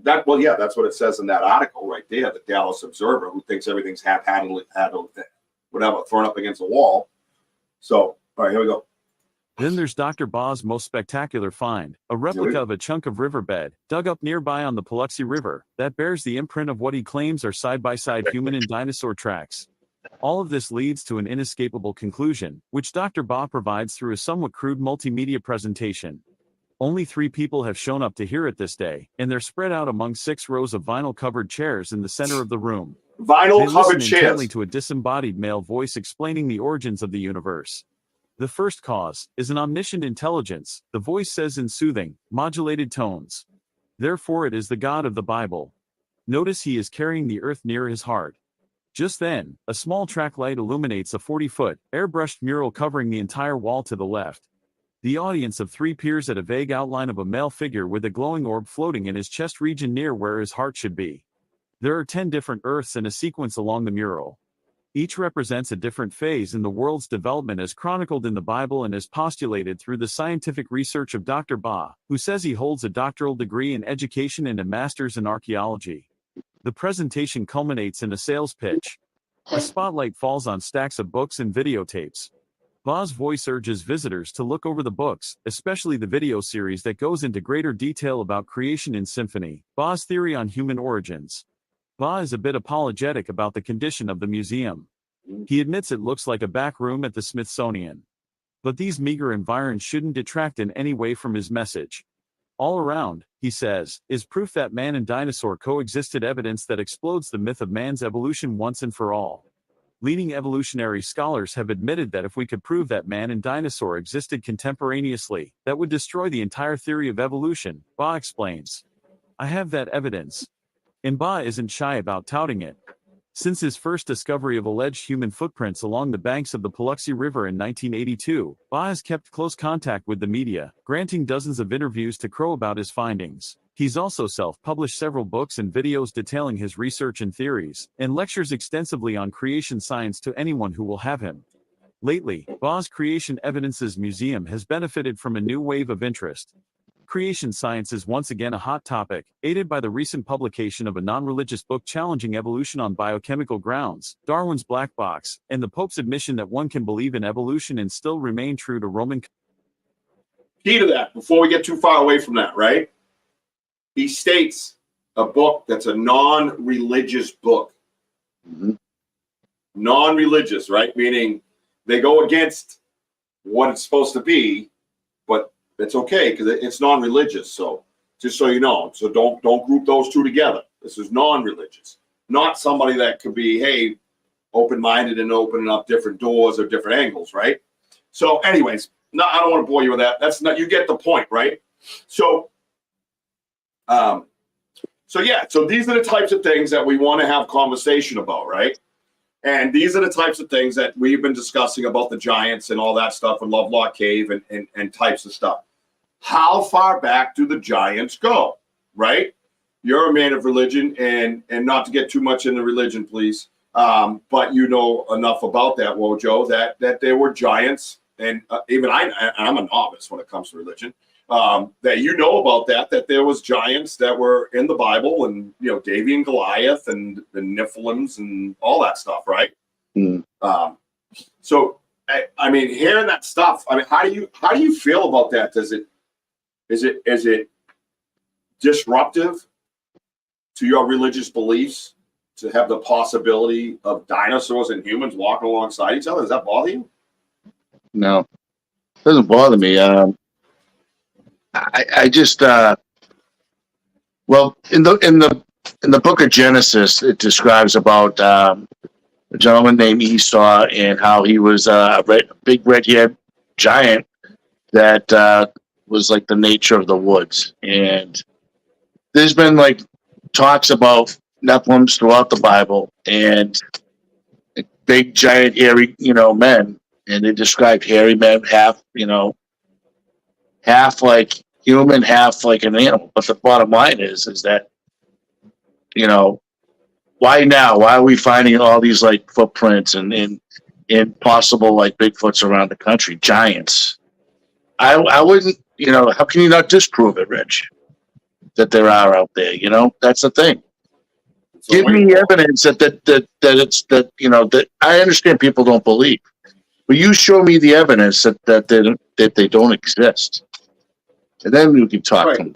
That's what it says in that article right there, the Dallas Observer, who thinks everything's haphazardly, whatever, thrown up against a wall. So, all right, here we go. Then there's Dr. Baugh's most spectacular find, a replica of a chunk of riverbed, dug up nearby on the Paluxy River, that bears the imprint of what he claims are side-by-side human and dinosaur tracks. All of this leads to an inescapable conclusion, which Dr. Baugh provides through a somewhat crude multimedia presentation. Only 3 people have shown up to hear it this day, and they're spread out among 6 rows of vinyl-covered chairs in the center of the room. Vinyl-covered chairs. They listen intently to a disembodied male voice explaining the origins of the universe. The first cause is an omniscient intelligence, the voice says in soothing, modulated tones. Therefore it is the God of the Bible. Notice he is carrying the earth near his heart. Just then, a small track light illuminates a 40-foot, airbrushed mural covering the entire wall to the left. The audience of 3 peers at a vague outline of a male figure with a glowing orb floating in his chest region near where his heart should be. There are 10 different earths in a sequence along the mural. Each represents a different phase in the world's development as chronicled in the Bible and as postulated through the scientific research of Dr. Ba, who says he holds a doctoral degree in education and a master's in archaeology. The presentation culminates in a sales pitch. A spotlight falls on stacks of books and videotapes. Ba's voice urges visitors to look over the books, especially the video series that goes into greater detail about creation in symphony, Ba's theory on human origins. Ba is a bit apologetic about the condition of the museum. He admits it looks like a back room at the Smithsonian. But these meager environs shouldn't detract in any way from his message. All around, he says, is proof that man and dinosaur coexisted, evidence that explodes the myth of man's evolution once and for all. Leading evolutionary scholars have admitted that if we could prove that man and dinosaur existed contemporaneously, that would destroy the entire theory of evolution, Ba explains. I have that evidence. And Ba isn't shy about touting it. Since his first discovery of alleged human footprints along the banks of the Paluxy River in 1982, Ba has kept close contact with the media, granting dozens of interviews to Crow about his findings. He's also self-published several books and videos detailing his research and theories, and lectures extensively on creation science to anyone who will have him. Lately, Ba's Creation Evidences Museum has benefited from a new wave of interest. Creation science is once again a hot topic, aided by the recent publication of a non-religious book challenging evolution on biochemical grounds, Darwin's Black Box, and the Pope's admission that one can believe in evolution and still remain true to Roman. Key to that, before we get too far away from that, right? He states a book that's a non-religious book. Mhm. Non-religious, right? Meaning they go against what it's supposed to be, but it's okay because it's non-religious. So just so you know, so don't group those two together. This is non-religious, not somebody that could be, hey, open-minded and opening up different doors or different angles, right? So, anyways, no, I don't want to bore you with that. That's not, you get the point, right? So, so these are the types of things that we want to have conversation about, right? And these are the types of things that we've been discussing about the giants and all that stuff and Lovelock Cave and types of stuff. How far back do the giants go, right? You're a man of religion, and not to get too much into religion, please, but you know enough about that, Wojo, that there were giants, and even I'm a novice when it comes to religion, that you know about that there was giants that were in the Bible, and you know David and Goliath and the Nephilims and all that stuff, right? Mm. So I mean, hearing that stuff, I mean, how do you feel about that? Is it disruptive to your religious beliefs to have the possibility of dinosaurs and humans walking alongside each other? Does that bother you? No, it doesn't bother me. I just well, in the book of Genesis, it describes about a gentleman named Esau and how he was a big red-haired giant that was like the nature of the woods. And there's been like talks about Nephilims throughout the Bible and big, giant, hairy, men. And they described hairy men, half like human, half like an animal. But the bottom line is that, why now? Why are we finding all these like footprints and possible like Bigfoots around the country? Giants. I wouldn't, how can you not disprove it, Rich? That there are out there, that's the thing. Give me evidence that I understand people don't believe, but you show me the evidence that they don't exist, and then we can talk. Right.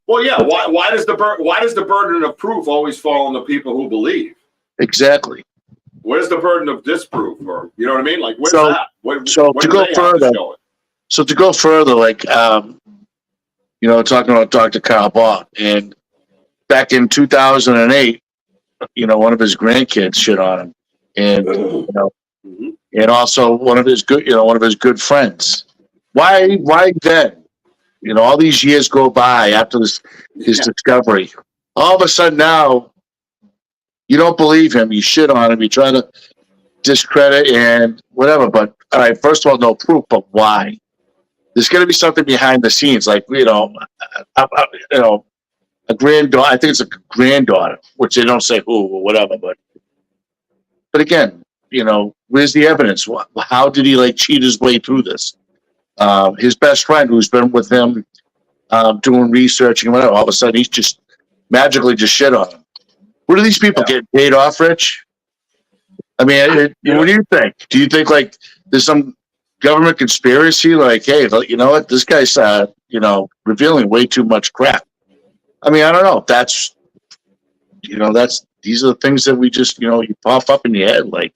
Well, yeah. Why does the burden of proof always fall on the people who believe? Exactly. Where's the burden of disproof, or you know what I mean? Like, where's that? So to go further, like talking about Dr. Carl Baugh, and back in 2008, one of his grandkids shit on him, and and also one of his good friends. Why then? All these years go by after his discovery. All of a sudden now, you don't believe him. You shit on him. You try to discredit and whatever. But all right, first of all, no proof. But why? There's going to be something behind the scenes, like a granddaughter. I think it's a granddaughter, which they don't say who or whatever. But But again, where's the evidence? How did he like cheat his way through this? His best friend, who's been with him doing research and whatever, all of a sudden he's just magically just shit on him. What do these people get paid off, Rich? I mean, what do you think? Do you think like there's some government conspiracy? Like, hey, you know what? This guy's revealing way too much crap. I mean, I don't know. These are the things that we just you pop up in your head. Like,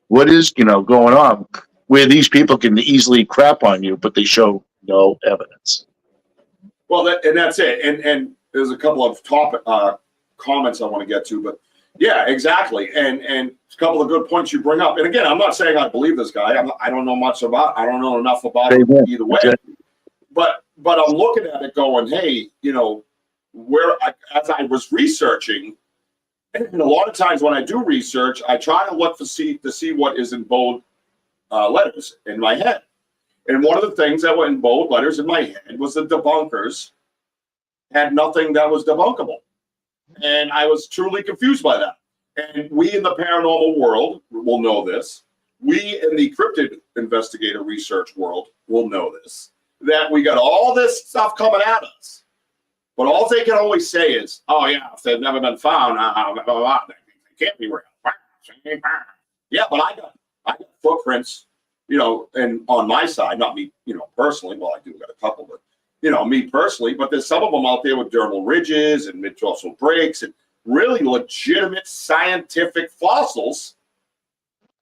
what is going on where these people can easily crap on you, but they show no evidence. Well, that's it. And there's a couple of comments I want to get to, but yeah, exactly. And a couple of good points you bring up. And again, I'm not saying I believe this guy. I don't know much about. I don't know enough about him either way. Exactly. But I'm looking at it going, hey, as I was researching, and a lot of times when I do research, I try to look to see what is in bold letters in my head. And one of the things that went in bold letters in my head was the debunkers had nothing that was debunkable. And I was truly confused by that. And we in the paranormal world will know this. We in the cryptid investigator research world will know this, that we got all this stuff coming at us. But all they can always say is, oh, yeah, if they've never been found, they can't be real. Yeah, but I got footprints, and on my side, not me, personally. Well, I do got a couple, but, me personally. But there's some of them out there with dermal ridges and mid-dorsal breaks and really legitimate scientific fossils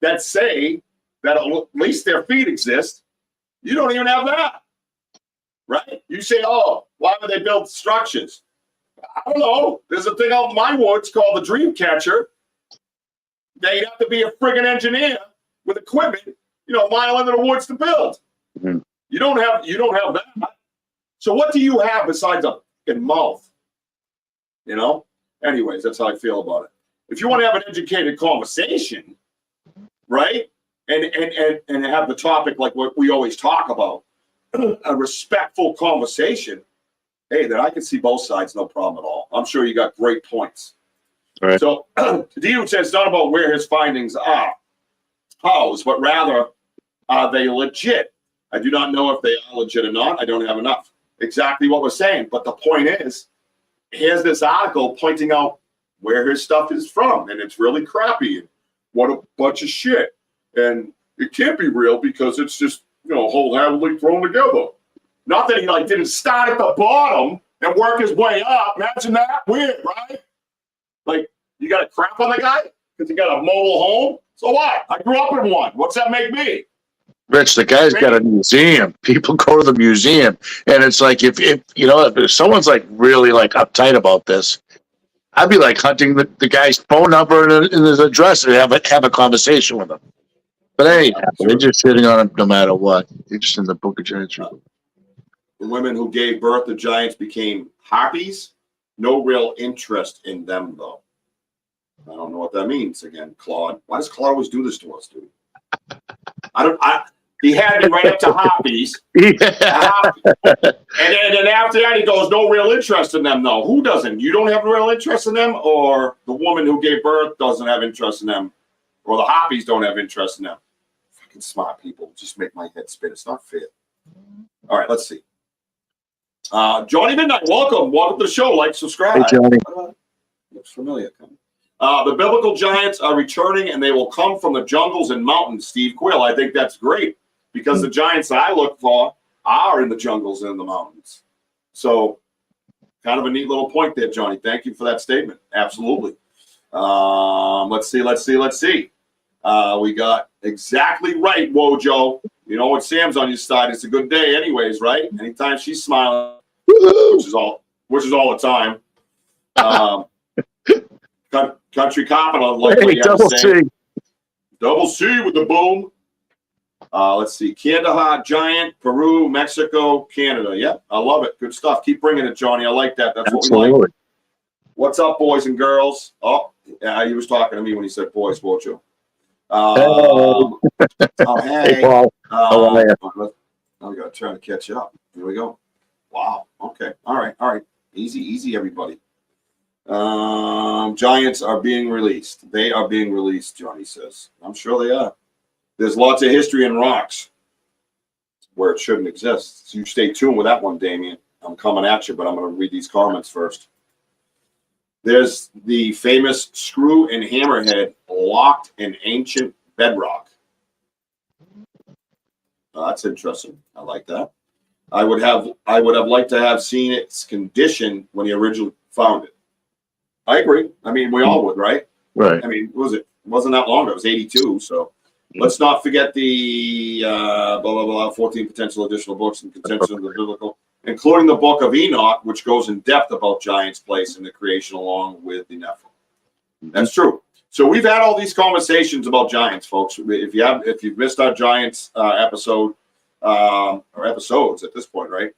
that say that at least their feet exist. You don't even have that. Right? You say, oh, why would they build structures? I don't know. There's a thing out in my woods called the dream catcher. They have to be a friggin' engineer with equipment, a mile into the woods to build. Mm-hmm. You don't have that. So what do you have besides a fucking mouth? Anyways, that's how I feel about it. If you want to have an educated conversation, right? And have the topic like what we always talk about, a respectful conversation, hey, then I can see both sides, no problem at all. I'm sure you got great points. All right. So Dio says it's not about where his findings are housed, but rather are they legit? I do not know if they are legit or not. I don't have enough. Exactly what we're saying. But the point is, here's this article pointing out where his stuff is from, and it's really crappy. And what a bunch of shit. And it can't be real because it's just wholeheartedly thrown together. Not that he didn't start at the bottom and work his way up. Imagine that. Weird, right? Like, you got to crap on the guy because he got a mobile home? So what? I grew up in one. What's that make me? Rich, the guy's got a museum. People go to the museum. And it's like, if someone's really uptight about this, I'd be hunting the guy's phone number and his address and have a conversation with him. But hey, they're just sitting on him no matter what. They're just in the book of giants. The women who gave birth to giants became harpies. No real interest in them, though. I don't know what that means. Again, Claude. Why does Claude always do this to us, dude? He had me right up to harpies. Yeah. And then after that, he goes, no real interest in them, though. Who doesn't? You don't have real interest in them? Or the woman who gave birth doesn't have interest in them? Or the harpies don't have interest in them? Fucking smart people. Just make my head spin. It's not fair. All right, let's see. Johnny Midnight, welcome. Welcome to the show. Like, subscribe. Hey, Johnny. Looks familiar. The biblical giants are returning, and they will come from the jungles and mountains. Steve Quill. I think that's great because the giants I look for are in the jungles and in the mountains. So, kind of a neat little point there, Johnny. Thank you for that statement. Absolutely. Let's see. We got exactly right, Wojo. You know what, Sam's on your side. It's a good day, anyways, right? Anytime she's smiling, which is all the time. Country Capital, like hey, double C. Double C with the boom. Let's see. Kandahar, Giant, Peru, Mexico, Canada. Yep, I love it. Good stuff. Keep bringing it, Johnny. I like that. That's Absolutely. What we like. What's up, boys and girls? Oh, yeah, he was talking to me when he said boys, Wojo. Oh, hey. Hey, Paul. I got to try to catch up. Here we go. Wow. Okay. All right. Easy, everybody. Giants are being released. They are being released, Johnny says. I'm sure they are. There's lots of history in rocks where it shouldn't exist. So you stay tuned with that one, Damien. I'm coming at you, but I'm going to read these comments first. There's the famous screw and hammerhead locked in ancient bedrock. That's interesting. I like that. I would have liked to have seen its condition when he originally found it. I agree. I mean, we all would, right? Right. I mean, it wasn't that long ago. It was 82. So let's not forget the blah, blah, blah, 14 potential additional books in contention of the biblical, including the book of Enoch, which goes in depth about Giants' place in the creation along with the Nephilim. That's true. So we've had all these conversations about Giants, folks. If you've missed our Giants episode, or episodes at this point, right?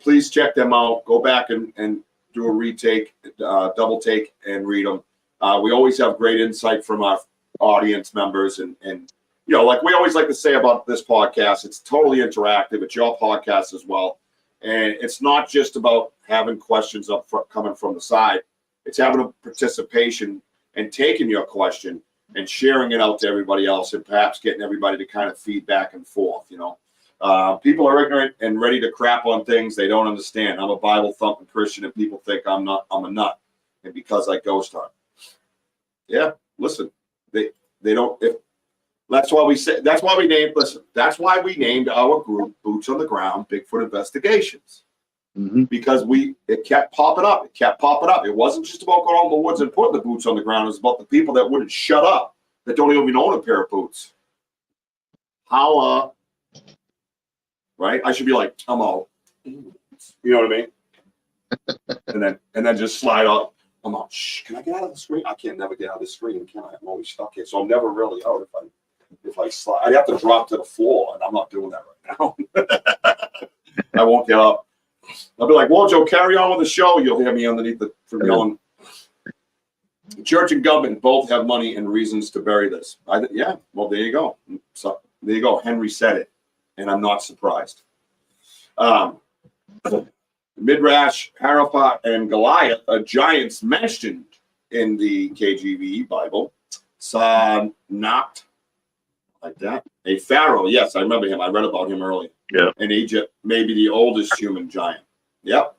Please check them out. Go back and do a retake, double take, and read them. We always have great insight from our audience members, and like we always like to say about this podcast, it's totally interactive. It's your podcast as well, and it's not just about having questions coming from the side. It's having a participation and taking your question and sharing it out to everybody else, and perhaps getting everybody to kind of feed back and forth. People are ignorant and ready to crap on things they don't understand. I'm a Bible thumping Christian, and people think I'm a nut, and because I ghost hunt. Yeah, listen, they don't. That's why we named our group Boots on the Ground Bigfoot Investigations. Because it kept popping up. It wasn't just about going out in the woods and putting the boots on the ground. It was about the people that wouldn't shut up, that don't even own a pair of boots. Holla. Right? I should be like, I'm out. You know what I mean? and then just slide up. I'm out. Shh, can I get out of the screen? I can't never get out of the screen, can I? I'm always stuck here. So I'm never really out if I slide. I'd have to drop to the floor, and I'm not doing that right now. I won't get up. I'll be like, Wojo, carry on with the show. You'll hear me underneath from yelling. Church and government both have money and reasons to bury this. Yeah, well, there you go. So there you go. Henry said it, and I'm not surprised. Midrash, Haraphat, and Goliath are giants mentioned in the KJV Bible. Not like that. A pharaoh. Yes, I remember him. I read about him earlier. Yeah. In Egypt, maybe the oldest human giant. Yep.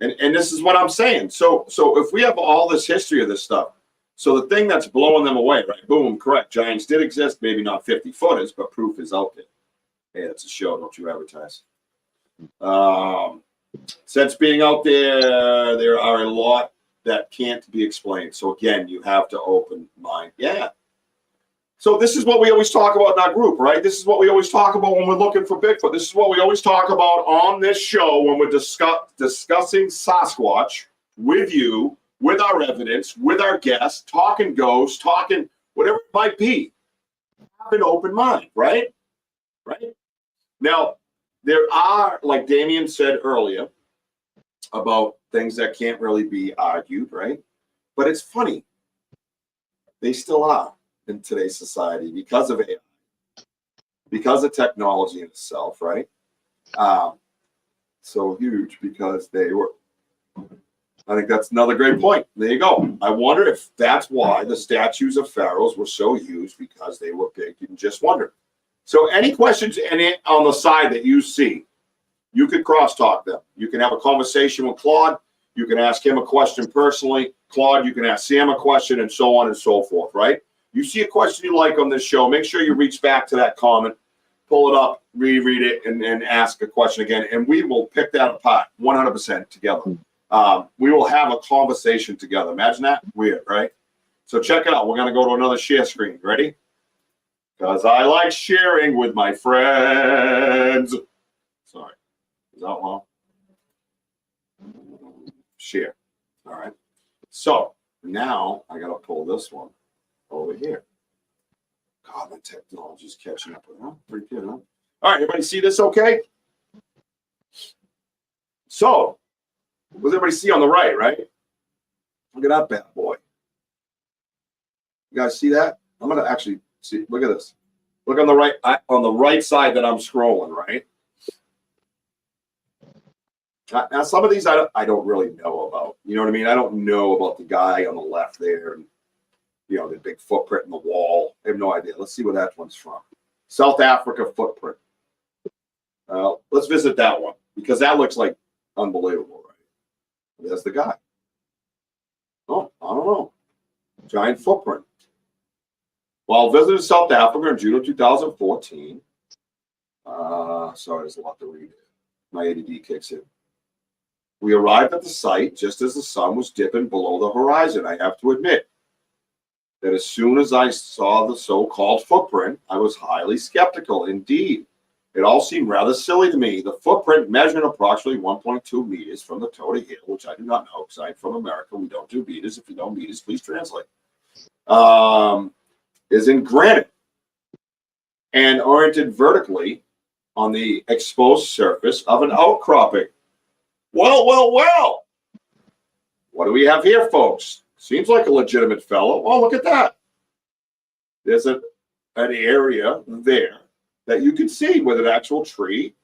And this is what I'm saying. So if we have all this history of this stuff, so the thing that's blowing them away, right? Boom, correct. Giants did exist, maybe not 50 footers, but proof is out there. Hey, that's a show. Don't you advertise? Since being out there, there are a lot that can't be explained. So again, you have to open mind. Yeah. So this is what we always talk about in our group, right? This is what we always talk about when we're looking for Bigfoot. This is what we always talk about on this show when we're discussing Sasquatch with you, with our evidence, with our guests, talking ghosts, talking whatever it might be. Have an open mind, right? Right? Now, there are, like Damien said earlier, about things that can't really be argued, right? But it's funny. They still are in today's society because of AI, because of technology in itself, right? So huge because they were. I think that's another great point. There you go. I wonder if that's why the statues of pharaohs were so huge, because they were big. You can just wonder. So any questions on the side that you see, you could crosstalk them. You can have a conversation with Claude. You can ask him a question personally. Claude, you can ask Sam a question, and so on and so forth, right? You see a question you like on this show, make sure you reach back to that comment, pull it up, reread it, and ask a question again, and we will pick that apart 100% together. We will have a conversation together. Imagine that. Weird, right? So check it out. We're going to go to another share screen. Ready? Because I like sharing with my friends. Sorry. Is that long? Share. All right. So now I got to pull this one over here. God, the technology's catching up with that. Pretty good, huh? All right, everybody see this okay? So, what does everybody see on the right? Look at that bad boy. You guys see that? I'm going to actually see. Look at this. Look on the right side that I'm scrolling, right? Now, some of these I don't really know about. You know what I mean? I don't know about the guy on the left there, and you know, the big footprint in the wall. I have no idea. Let's see where that one's from. South Africa footprint. Let's visit that one because that looks like unbelievable, right? There's the guy. Oh, I don't know. Giant footprint. While visiting South Africa in June of 2014. Sorry, there's a lot to read. My ADD kicks in. We arrived at the site just as the sun was dipping below the horizon. I have to admit that as soon as I saw the so-called footprint, I was highly skeptical. Indeed, it all seemed rather silly to me. The footprint measured approximately 1.2 meters from the toe to heel, which I do not know because I'm from America. We don't do meters. If you know meters, please translate. Is in granite and oriented vertically on the exposed surface of an outcropping. Well. What do we have here, folks? Seems like a legitimate fellow. Oh, look at that. There's an area there that you can see with an actual tree.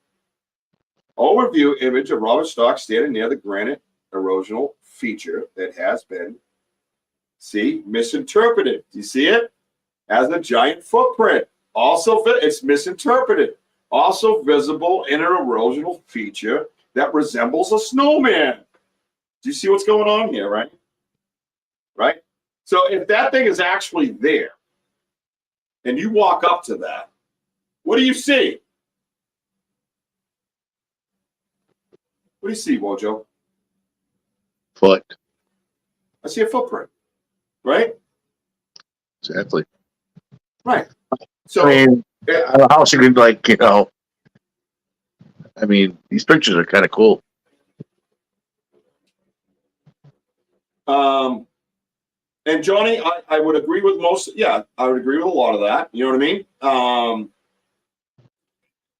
Overview image of Robert Stock standing near the granite erosional feature that has been, misinterpreted. Do you see it? As a giant footprint. Also, it's misinterpreted. Also visible in an erosional feature that resembles a snowman. Do you see what's going on here, right? Right? So if that thing is actually there, and you walk up to that, what do you see? What do you see, Wojo? Foot. I see a footprint, right? Exactly. Right. So, I mean, how else you could, like, you know, I mean, these pictures are kind of cool. And Johnny, I would agree with I would agree with a lot of that. You know what I mean?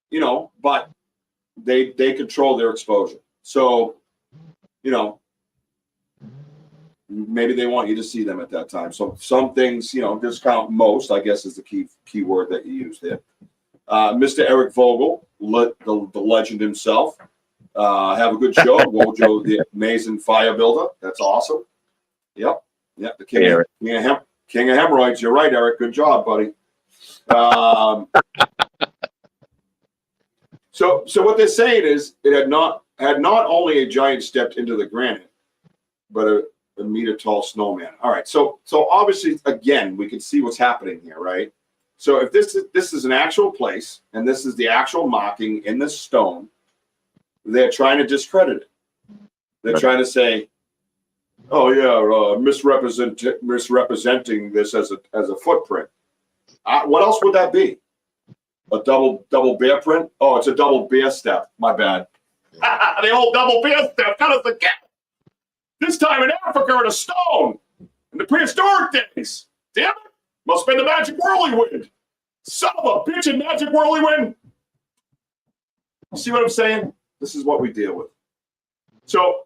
You know, but they control their exposure. So, you know, maybe they want you to see them at that time. So some things, you know, discount most, I guess, is the key word that you use there. Mr. Eric Vogel, the legend himself. Have a good show. Wojo, the amazing fire builder. That's awesome. Yep. The king of hemorrhoids. You're right, Eric. Good job, buddy. So what they're saying is it had not only a giant stepped into the granite, but a meter tall snowman. All right. So obviously, again, we can see what's happening here, right? So if this is an actual place and this is the actual marking in the stone, they're trying to discredit it. They're trying to say, "Oh yeah, misrepresenting this as a footprint." What else would that be? A double bear print? Oh, it's a double bear step. My bad. The old double bear step. How does it get? This time in Africa in a stone in the prehistoric days. Damn it! Must have been the magic whirlwind. Son of a bitch in magic whirlwind. You see what I'm saying? This is what we deal with. So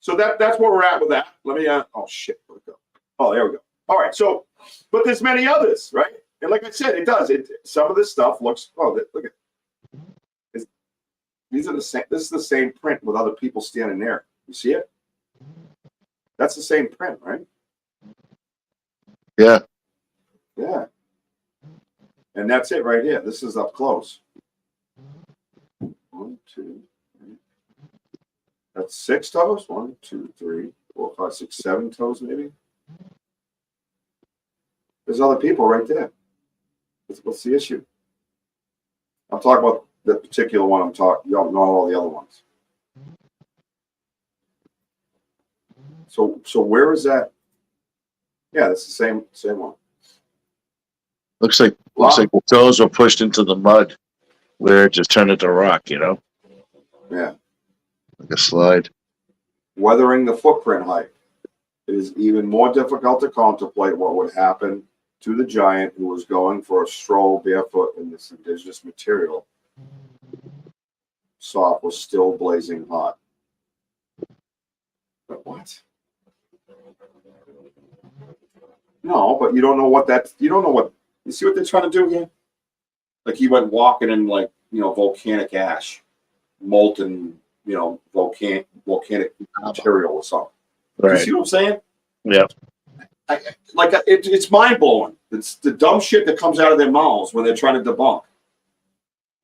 that's where we're at with that. Let me oh shit, where'd it go? Oh, there we go. All right, so but there's many others, right? And like I said, it does. Some of this stuff looks look at these are the same. This is the same print with other people standing there. You see it? That's the same print, right? Yeah. Yeah. And that's it right here. This is up close. 1, 2, 3. That's 6 toes. 1, 2, 3, 4, 5, 6, 7 toes, maybe. There's other people right there. What's the issue? I'm talking about the particular one I'm talking. You don't know all the other ones. So where is that? Yeah, that's the same one. Looks like the toes were pushed into the mud where it just turned into rock, you know? Yeah. Like a slide. Weathering the footprint height. It is even more difficult to contemplate what would happen to the giant who was going for a stroll barefoot in this indigenous material. Soft was still blazing hot. But what? No, but you don't know what you see what they're trying to do here? Like he went walking in like, volcanic ash, molten volcanic material or something. Right. You see what I'm saying? Yeah. It's mind blowing. It's the dumb shit that comes out of their mouths when they're trying to debunk.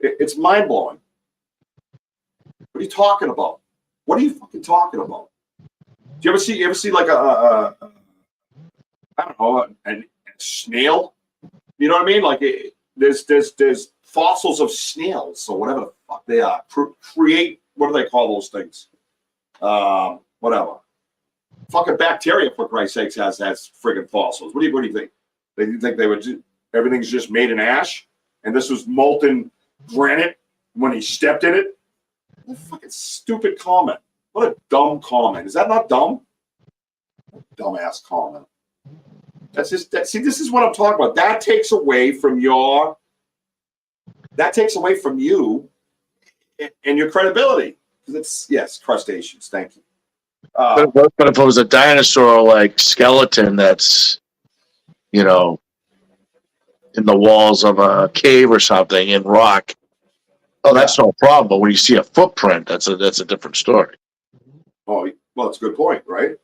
It's mind blowing. What are you talking about? What are you fucking talking about? Do you ever see like I don't know, a snail? You know what I mean? Like there's fossils of snails or whatever the fuck they are. Create, what do they call those things? Whatever. Fucking bacteria, for Christ's sakes, has friggin' fossils. What do you think? They think they would everything's just made in ash, and this was molten granite when he stepped in it? What a fucking stupid comment. What a dumb comment. Is that not dumb? Dumbass comment. That's just see, this is what I'm talking about. That takes away from you and your credibility. Because it's crustaceans. Thank you. But if it was a dinosaur like skeleton that's, in the walls of a cave or something in rock, that's no problem. But when you see a footprint, that's a different story. Oh, well, it's a good point, right?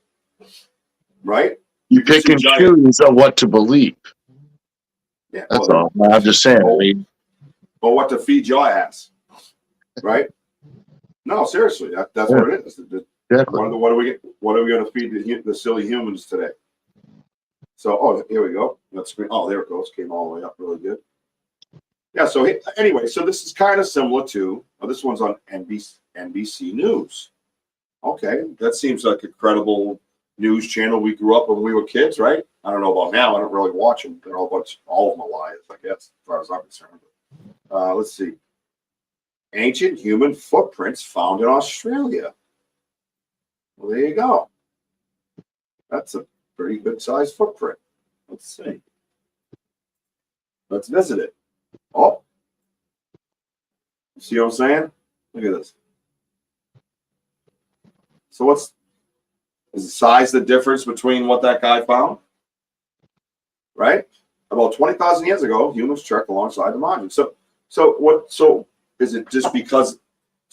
Right? You pick and choose of what to believe. Yeah, that's all. I'm just saying. Or what to feed your ass, right? No, seriously, that's what it is. Exactly. What are we going to feed the silly humans today? So, here we go. There it goes. Came all the way up really good. Yeah. So anyway, so this is kind of similar to this one's on NBC News. Okay, that seems like a credible news channel. We grew up when we were kids, right? I don't know about now. I don't really watch them. They're all of them are liars, I guess, as far as I'm concerned. Let's see. Ancient human footprints found in Australia. Well, there you go. That's a pretty good sized footprint. Let's see. Let's visit it. Oh. See what I'm saying? Look at this. So is the size the difference between what that guy found? Right? About 20,000 years ago, humans trekked alongside the margin. So is it just because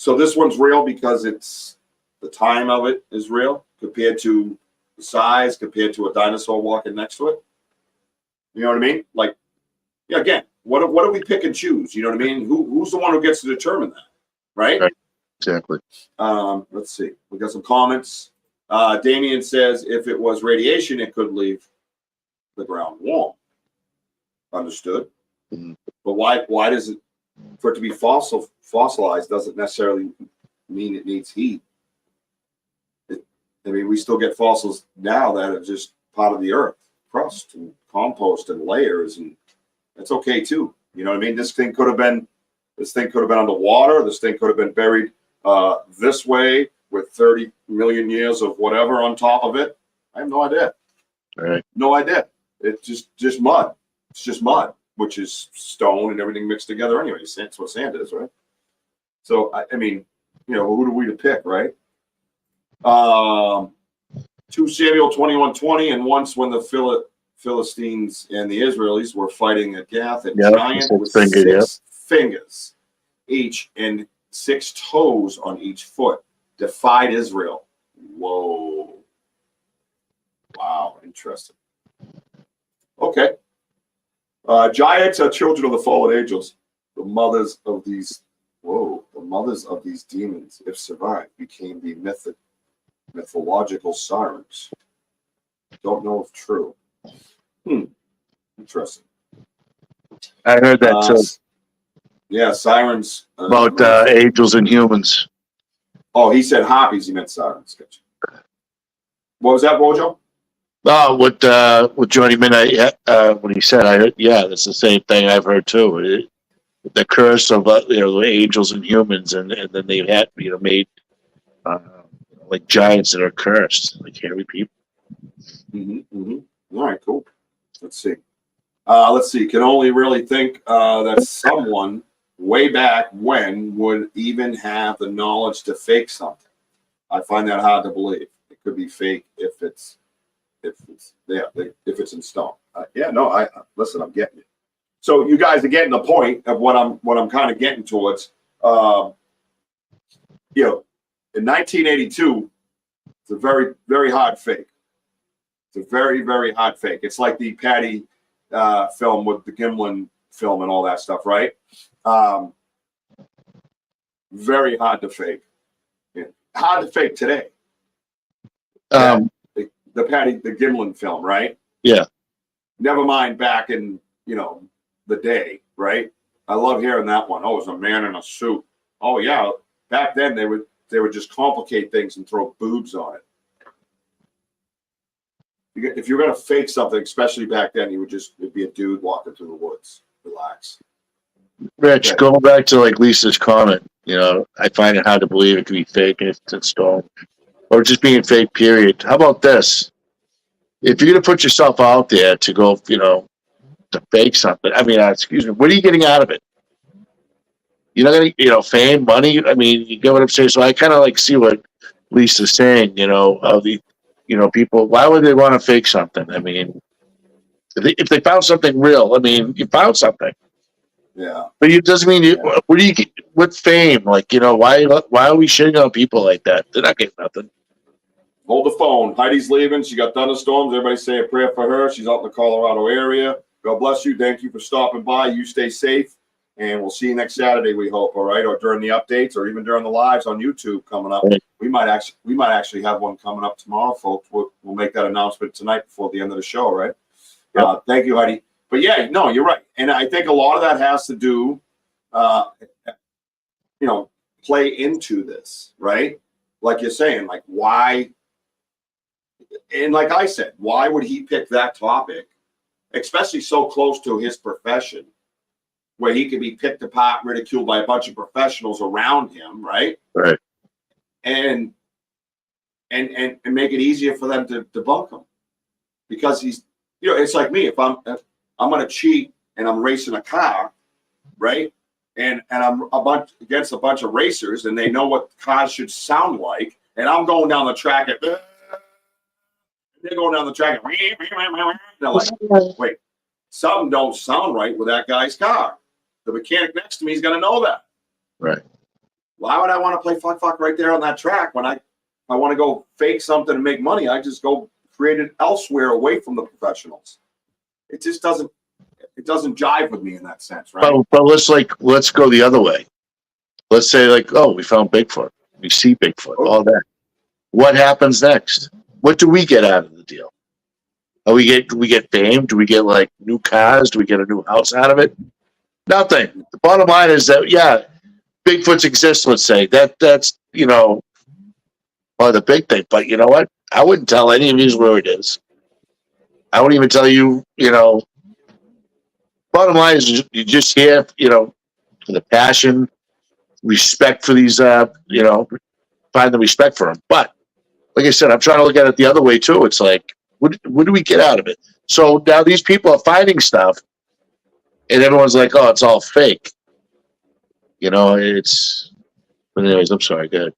this one's real because it's the time of it is real compared to the size, compared to a dinosaur walking next to it? You know what I mean? Like, yeah, again, what do we pick and choose? You know what I mean? Who's the one who gets to determine that? Right? Exactly. Let's see. We got some comments. Damien says if it was radiation, it could leave the ground warm. Understood. Mm-hmm. But why does it, for it to be fossilized doesn't necessarily mean it needs heat? We still get fossils now that are just part of the earth, crust and compost and layers, and that's okay too. You know what I mean? This thing could have been underwater. This thing could have been buried this way with 30 million years of whatever on top of it. I have no idea. Right. No idea. It's just mud. It's just mud, which is stone and everything mixed together anyway. That's what sand is, right? So, who do we to pick, right? 2 Samuel 21:20, and once when the Philistines and the Israelis were fighting at Gath, a giant with 6 fingers each and 6 toes on each foot defied Israel. Whoa. Wow, interesting. Okay. Giants are children of the fallen angels. The mothers of these demons, if survived, became the mythological sirens. Don't know if true. Interesting. I heard that too. Yeah, sirens. About angels and humans. Oh, he said harpies. He meant sirens. Gotcha. What was that, Bojo? With Johnny Midnight, when he said, I heard, that's the same thing I've heard too. The curse of the angels and humans, and then they had made like giants that are cursed, like hairy people. All right, cool. Let's see. Can only really think that someone way back when would even have the knowledge to fake something. I find that hard to believe. It could be fake if it's in stone. Listen, I'm getting it. So you guys are getting the point of what I'm kind of getting towards. in 1982, it's a very, very hard fake. It's a very, very hard fake. It's like the Patty film with the Gimlin film and all that stuff, right? Very hard to fake. Yeah. Hard to fake today. The Gimlin film, right? Yeah. Never mind back in, the day, right? I love hearing that one. Oh, it was a man in a suit. Oh yeah. Back then they would just complicate things and throw boobs on it. If you're gonna fake something, especially back then, it'd be a dude walking through the woods. Relax. Rich, going back to like Lisa's comment, I find it hard to believe it could be fake and it's installed. Or just being fake, period. How about this? If you're gonna put yourself out there to go, to fake something, excuse me, what are you getting out of it? You're not gonna, fame, money. You get what I'm saying. So I kind of like see what Lisa's saying. Of the, people. Why would they want to fake something? If they found something real, you found something. Yeah. But it doesn't mean what do you get with fame? Like, why are we shitting on people like that? They're not getting nothing. Hold the phone. Heidi's leaving. She got thunderstorms. Everybody say a prayer for her. She's out in the Colorado area. God bless you. Thank you for stopping by. You stay safe. And we'll see you next Saturday, we hope, all right? Or during the updates or even during the lives on YouTube coming up. We might actually have one coming up tomorrow, folks. We'll make that announcement tonight before the end of the show, right? Yep. Thank you, Heidi. But yeah, no, you're right. And I think a lot of that has to do, play into this, right? Like you're saying, like why, and like I said, why would he pick that topic, especially so close to his profession, where he could be picked apart, ridiculed by a bunch of professionals around him, right? Right. And make it easier for them to debunk him, because he's, it's like me. If I'm going to cheat and I'm racing a car, right? And I'm against a bunch of racers, and they know what cars should sound like, and I'm going down the track at, they're going down the track, and they're like, wait, something don't sound right with that guy's car. The mechanic next to me is going to know that. Right. Why would I want to play fuck right there on that track when I want to go fake something and make money? I just go create it elsewhere away from the professionals. It just doesn't jive with me in that sense, right? But let's go the other way. Let's say we found Bigfoot. We see Bigfoot, all that. What happens next? What do we get out of the deal? Do we get fame? Do we get new cars? Do we get a new house out of it? Nothing. The bottom line is that Bigfoots exist. Let's say that's the big thing. But you know what? I wouldn't tell any of you where it is. I wouldn't even tell you. Bottom line is you just hear the passion, respect for these. Find the respect for them. But like I said, I'm trying to look at it the other way too. It's like, what do we get out of it? So now these people are finding stuff, and everyone's like, "Oh, it's all fake." It's. But anyways, I'm sorry. Good.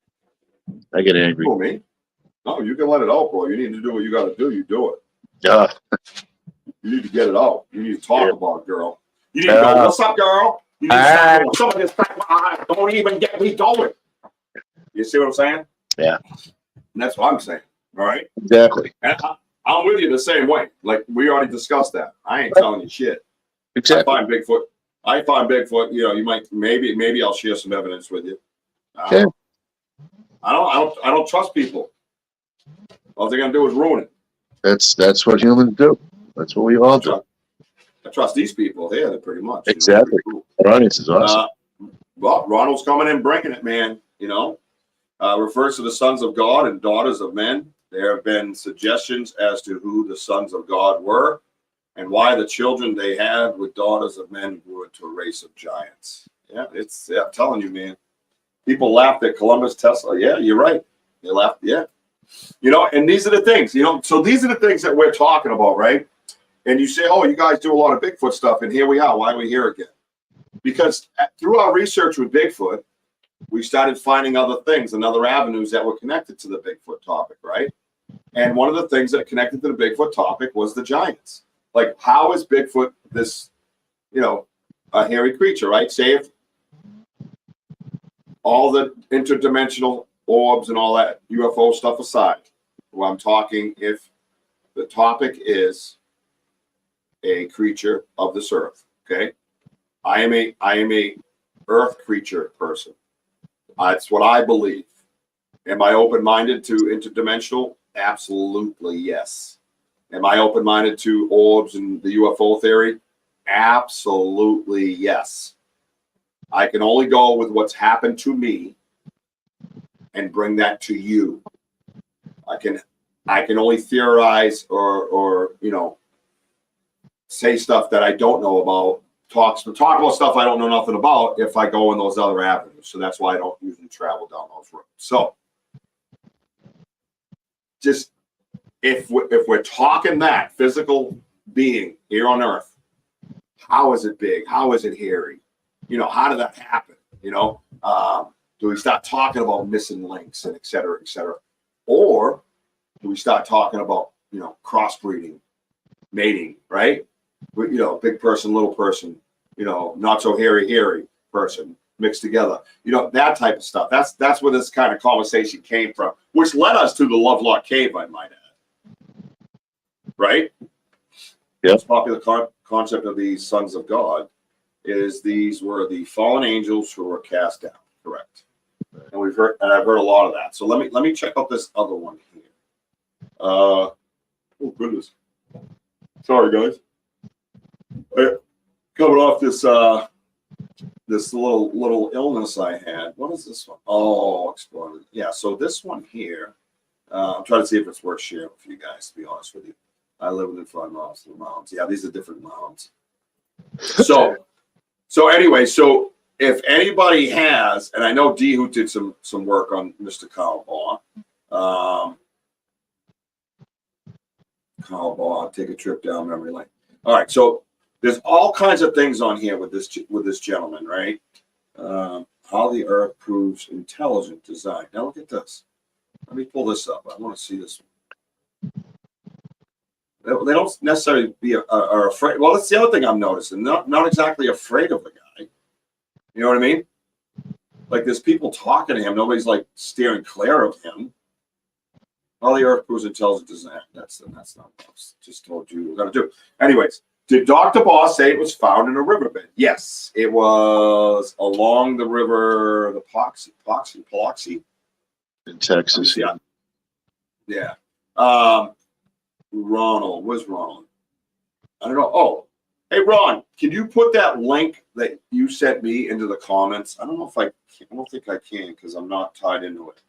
I get angry. Cool, me? No, you can let it out, bro. You need to do what you got to do. You do it. Yeah. You need to get it out. You need to talk about it, girl. You need to go, what's up, girl? You need to stop some of this crap. Don't even get me going. You see what I'm saying? Yeah. And that's what I'm saying. All right? Exactly. And I'm with you the same way. Like, we already discussed that. I ain't telling you shit. Exactly. I find Bigfoot, you might, maybe I'll share some evidence with you. Okay. I don't trust people. All they're going to do is ruin it. That's what humans do. That's what we all do. I trust these people here, pretty much. Exactly. Cool. Audience is awesome. Well, Ronald's coming in breaking it, man. Refers to the sons of God and daughters of men. There have been suggestions as to who the sons of God were and why the children they had with daughters of men grew into a race of giants. Yeah, I'm telling you, man. People laughed at Columbus, Tesla. Yeah, you're right. They laughed. Yeah. And these are the things, so these are the things that we're talking about, right? And you say, oh, you guys do a lot of Bigfoot stuff, and here we are. Why are we here again? Because through our research with Bigfoot, we started finding other things and other avenues that were connected to the Bigfoot topic, right? And one of the things that connected to the Bigfoot topic was the giants. Like, how is Bigfoot this, a hairy creature, right? Say if all the interdimensional orbs and all that UFO stuff aside, well, I'm talking if the topic is a creature of this earth. Okay, I am a earth creature person. That's what I believe. Am I open-minded to interdimensional? Absolutely, yes. Am I open-minded to orbs and the UFO theory? Absolutely, yes. I can only go with what's happened to me and bring that to you. I can only theorize or say stuff that I don't know about, talk about stuff I don't know nothing about if I go in those other avenues. So that's why I don't usually travel down those roads. So just if we're talking that physical being here on Earth, how is it big? How is it hairy? How did that happen? Do we start talking about missing links and et cetera, or do we start talking about crossbreeding, mating, right? Big person, little person, not so hairy person mixed together, that type of stuff. That's where this kind of conversation came from, which led us to the Lovelock Cave, I might add. Right? Yeah. The popular concept of these sons of God is these were the fallen angels who were cast down. Correct. And I've heard a lot of that. So let me check out this other one here. Oh goodness. Sorry guys. Coming off this this little illness I had. What is this one? Oh, exploded. Yeah, so this one here, I'm trying to see if it's worth sharing with you guys, to be honest with you. I live within 5 miles of the mountains. Yeah, these are different mountains. So anyway, so if anybody has, and I know D who did some work on Mr. Carl Baugh. Carl Baugh, take a trip down memory lane. All right, so there's all kinds of things on here with this gentleman, right? How the Earth proves intelligent design. Now look at this. Let me pull this up. I want to see this one. They don't necessarily are afraid. Well, that's the other thing I'm noticing. Not exactly afraid of the guy. You know what I mean? Like there's people talking to him. Nobody's like steering clear of him. All the Earth proves intelligent design. That's not what I just told you we're gonna do. Anyways, did Dr. Baugh say it was found in a riverbed? Yes, it was along the river, the Paluxy. In Texas. Yeah. Ronald, where's Ronald? I don't know. Oh, hey Ron, can you put that link that you sent me into the comments? I don't know if I don't think I can because I'm not tied into it.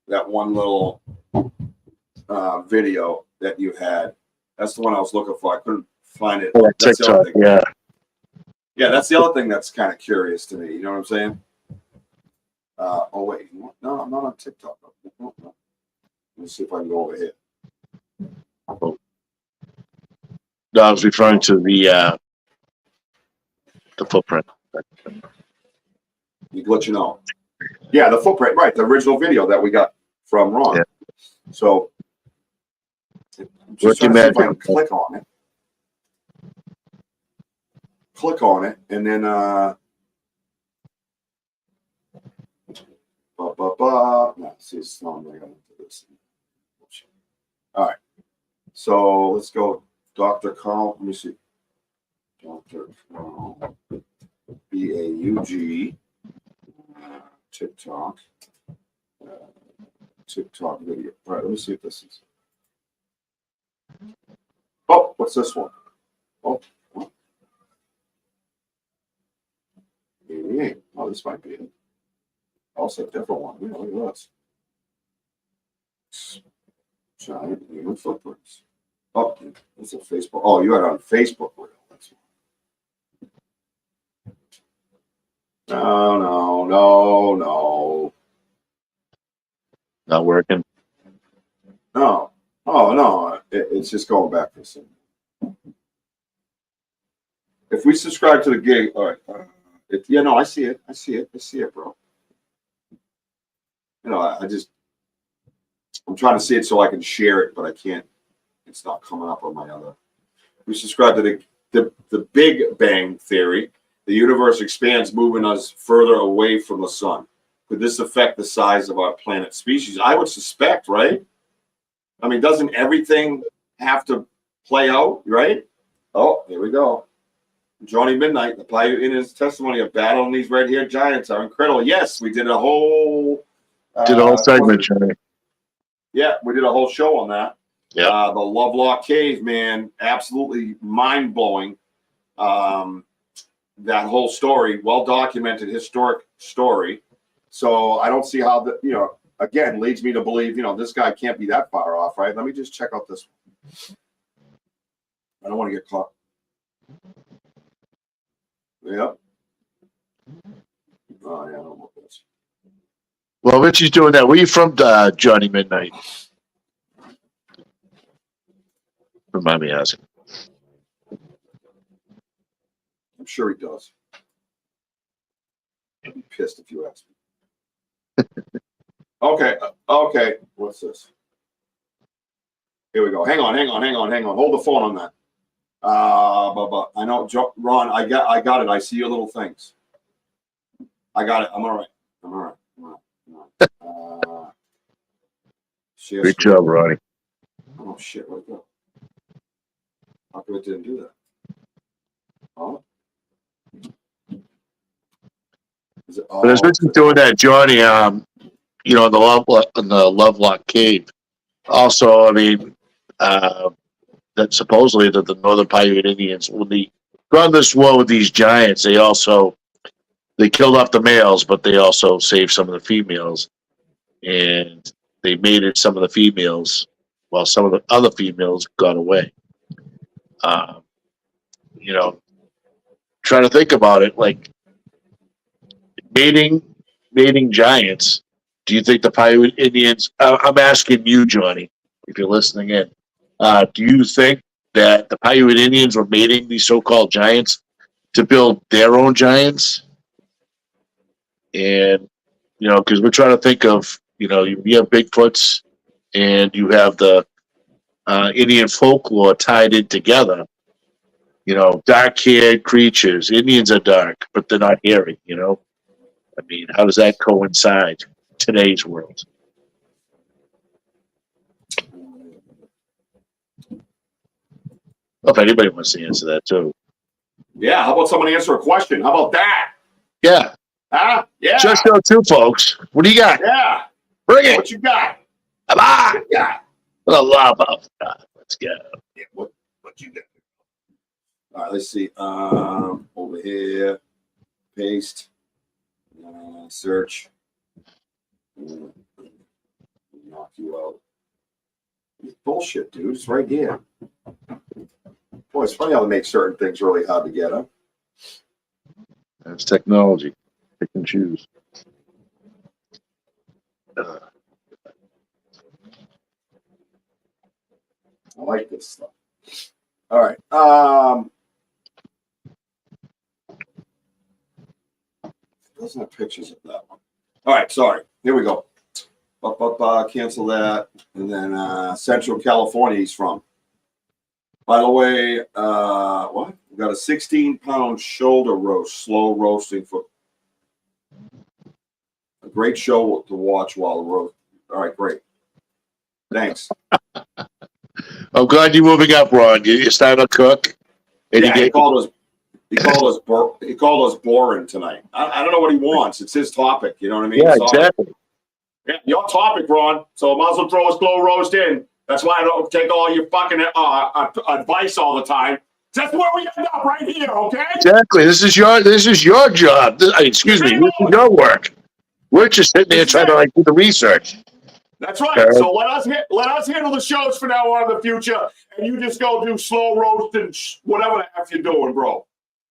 That one little video that you had. That's the one I was looking for. I couldn't find it. Oh, TikTok, yeah. Yeah, that's the other thing that's kind of curious to me. You know what I'm saying? Oh wait, no, I'm not on TikTok. No. Let me see if I can go over here. Oh. No, I was referring to the footprint. You let you know. Yeah, the footprint, right? The original video that we got from Ron. Yeah. So I'm just trying to see if I can click on it. Click on it, and then no, see, it's not really going to this. All right. So let's go, Dr. Carl. Let me see. Dr. Carl, BAUG, TikTok, TikTok video. All right, let me see if this is. Oh, what's this one? Oh, what? Oh, this might be it. Also, a different one. Yeah, look at this. Giant human footprints. Oh, it's a Facebook. Oh, you had it on Facebook. That's No. Not working. No. Oh, no. It's just going back for a second. If we subscribe to the gig, all right. Yeah, no, I see it. I see it, bro. You know, I'm trying to see it so I can share it, but I can't. It's not coming up on my other. We subscribe to the Big Bang Theory. The universe expands, moving us further away from the sun. Could this affect the size of our planet species? I would suspect, right? I mean, doesn't everything have to play out, right? Oh, here we go. Johnny Midnight, the pilot in his testimony of battling these red-haired giants are incredible. Yes, we did a whole... Did a whole segment, Johnny. Yeah, we did a whole show on that. Yeah. The Lovelock Cave, man, absolutely mind-blowing. That whole story, well-documented historic story. So I don't see how, again, leads me to believe, this guy can't be that far off, right? Let me just check out this one. I don't want to get caught. Yep. Oh, yeah, I don't want this. Well, Richie's doing that. Where you from, Johnny Midnight? Remind me asking. I'm sure he does. I'd be pissed if you asked me. Okay. What's this? Here we go. Hang on. Hold the phone on that. But I know, Ron. I got it. I see your little things. I got it. I'm all right. Good job, Ronnie. Oh shit! Where'd it go? How come it didn't do that? Oh. But as Richie's doing that, Johnny, in the Lovelock Cave. Also, I mean, that supposedly that the Northern Paiute Indians, when they run this war with these giants, they killed off the males, but they also saved some of the females, and they mated some of the females, while some of the other females got away. Trying to think about it, like mating giants. Do you think the Paiute Indians? I'm asking you, Johnny, if you're listening in. Do you think that the Paiute Indians were mating these so-called giants to build their own giants? And because we're trying to think of, you have Bigfoots and you have the Indian folklore tied in together. Dark-haired creatures. Indians are dark, but they're not hairy. I mean, how does that coincide in today's world? Well, if anybody wants to answer that too. Yeah, how about someone answer a question? How about that? Yeah. Huh? Yeah. Just show two, folks. What do you got? Yeah. Bring it. What you got? Come on. What you got? What a love of God. Let's go. Yeah, what you got? All right, let's see. Over here, paste, search. Knock you out. It's bullshit, dude. It's right here. Boy, it's funny how they make certain things really hard to get, huh? That's technology. Pick and choose. I like this stuff. All right. Doesn't have pictures of that one. All right, sorry. Here we go. Cancel that. And then Central California he's from. By the way, what? We got a 16-pound shoulder roast, slow roasting for a great show to watch while the roast. All right, great. Thanks. I'm glad you're moving up, Ron. You're starting to cook. And yeah, he called us boring tonight. I don't know what he wants. It's his topic. You know what I mean? Yeah, exactly. Yeah, your topic, Ron. So I might as well throw a slow roast in. That's why I don't take all your fucking advice all the time. That's where we end up, right here. Okay? Exactly. This is your job. Excuse me. This is your work. We're just sitting there trying to do the research. That's right. Okay. So let us handle the shows from now on in the future, and you just go do slow roast and whatever the F you're doing, bro.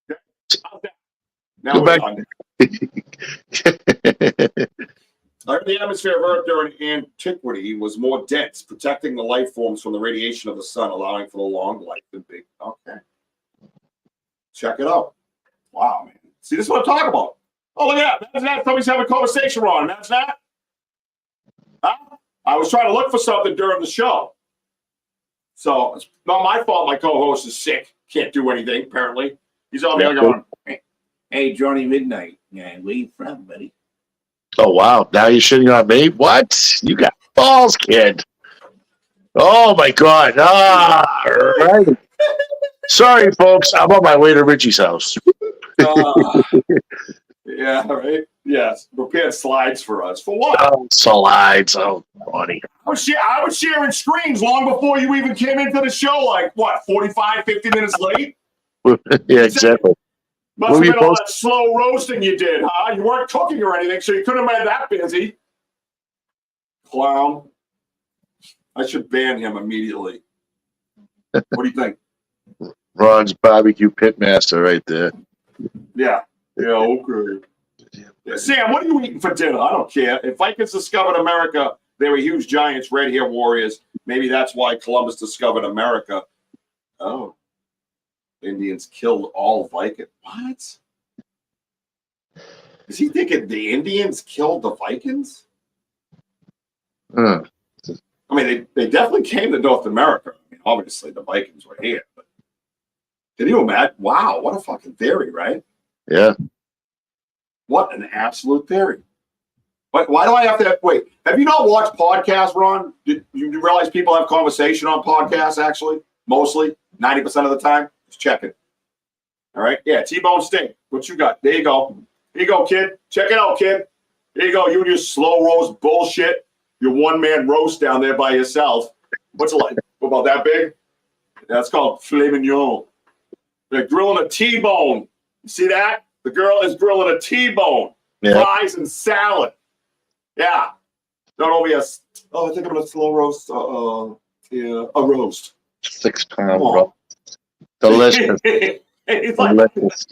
Okay? Now we're done. The atmosphere of Earth during antiquity was more dense, protecting the life forms from the radiation of the sun, allowing for the long life and big. Okay. Check it out. Wow, man. See, this is what I'm talking about. Oh, look at that. That's that. Somebody's having a conversation, Ron. That's that. Huh? I was trying to look for something during the show. So it's not my fault my co-host is sick. Can't do anything, apparently. He's on the other going, hey, Johnny Midnight. Yeah, where you from, buddy? Oh wow! Now you're shitting on me? What? You got balls, kid? Oh my god! Ah, right. Sorry, folks. I'm on my way to Richie's house. Yeah, right. Yes, prepared slides for us. For what? Oh, slides. Oh, funny. I was sharing screens long before you even came into the show. Like what? 45, 50 minutes late. Yeah, exactly. Must have been all that slow roasting you did, huh? You weren't cooking or anything, so you couldn't have been that busy. Clown. I should ban him immediately. What do you think? Ron's barbecue pitmaster right there. Yeah. Yeah, okay. Yeah, Sam, what are you eating for dinner? I don't care. If Vikings discovered America, they were huge giants, red hair warriors. Maybe that's why Columbus discovered America. Oh. Indians killed all Vikings. What? Is he thinking the Indians killed the Vikings? Huh. I mean, they definitely came to North America. I mean, obviously, the Vikings were here. But can you imagine? Wow, what a fucking theory, right? Yeah. What an absolute theory. But why do I have to wait? Have you not watched podcasts, Ron? Did you realize people have conversation on podcasts, actually? Mostly, 90% of the time? Just checking. All right? Yeah, T-bone steak. What you got? There you go. Here you go, kid. Check it out, kid. There you go. You and your slow roast bullshit. Your one-man roast down there by yourself. What's it like? About that big? That's called filet mignon. They're grilling a T-bone. You see that? The girl is grilling a T-bone. Yeah. Fries and salad. Yeah. Don't over here. Oh, I think I'm going to slow roast. Yeah, a roast. 6 pound roast. Delicious. He's like, Delicious.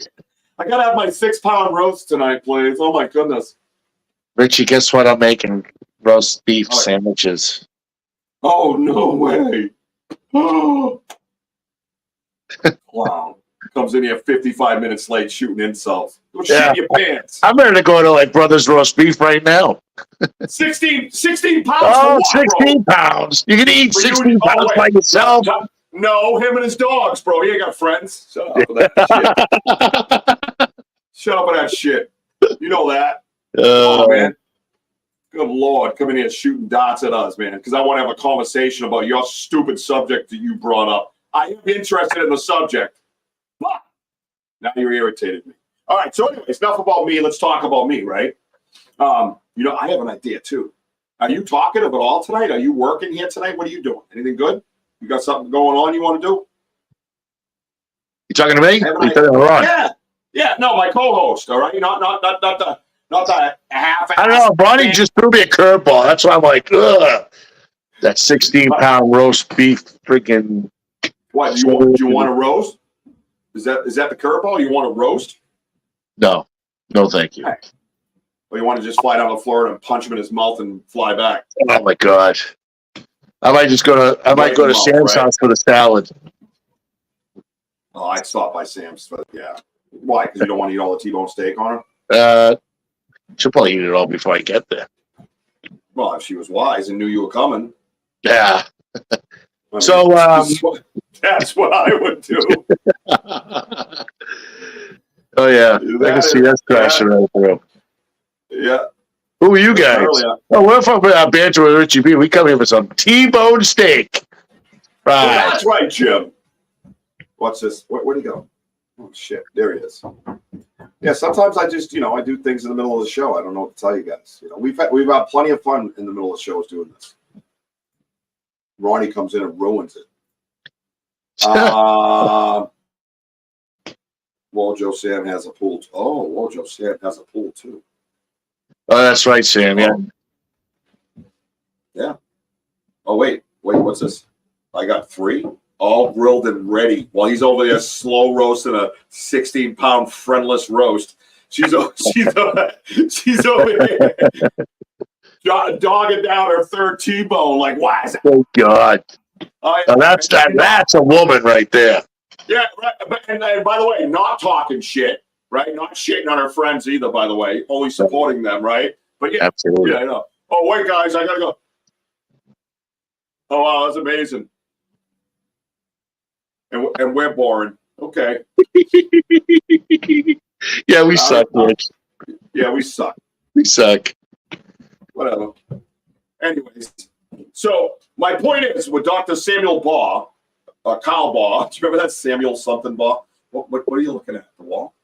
I got to have my 6 pound roast tonight, please. Oh, my goodness. Richie, guess what? I'm making roast beef sandwiches. Oh, no way. Wow. Comes in here 55 minutes late shooting insults. Go shit your pants. I'm ready to go to like Brothers Roast Beef right now. 16 pounds. Oh, for what, 16 pounds. You can eat 16 pounds by yourself. No, him and his dogs, bro. He ain't got friends. Shut up with that shit. Shut up with that shit. You know that. Oh, man. Good Lord. Come in here shooting dots at us, man, because I want to have a conversation about your stupid subject that you brought up. I am interested in the subject. But now you're irritated me. All right. So anyways, enough about me. Let's talk about me, right? You know, I have an idea, too. Are you talkative at all tonight? Are you working here tonight? What are you doing? Anything good? You got something going on you want to do? You talking to me? You talking to Ron? Yeah. Yeah. No, my co-host. All right. Not the half. I don't know. Bonnie just threw me a curveball. That's why I'm like, ugh. That 16 pound roast beef freaking. What? Do you want to roast? Is that the curveball? You want to roast? No. No, thank you. Right. Or you want to just fly down to Florida and punch him in his mouth and fly back? Oh my God. I might go to Sam's house for the salad. Oh, I'd stop by Sam's, but yeah. Why? Because you don't want to eat all the T-bone steak on her? She'll probably eat it all before I get there. Well, if she was wise and knew you were coming. Yeah. I mean, So that's what I would do. Oh yeah, I can see that crashing right through. Yeah. Who are you guys? Oh, we're from Banter with Richie B. We come here for some T-bone steak. Right. Well, that's right, Jim. What's this? Where'd he go? Oh shit! There he is. Yeah. Sometimes I just, I do things in the middle of the show. I don't know what to tell you guys. We've had plenty of fun in the middle of shows doing this. Ronnie comes in and ruins it. Joe Sam has a pool. Joe Sam has a pool too. Oh, that's right, Sam. Yeah. Yeah. Oh, wait. What's this? I got 3, all grilled and ready. While he's over there slow roasting a 16-pound friendless roast. She's over here dogging down her third T-bone. Like, why is that? Oh God. That's a woman right there. Yeah, right. And by the way, not talking shit, right? Not shitting on her friends either, by the way. Only supporting them, right? But yeah, absolutely. Yeah, I know. Oh, wait, guys, I gotta go. Oh, wow, that's amazing. And we're boring. Okay. Yeah, we suck, Rich. Yeah, we suck. We suck. whatever. Anyways, so my point is with Dr. Samuel Baugh, Kyle Baugh. Do you remember that Samuel something Baugh? What are you looking at? The wall?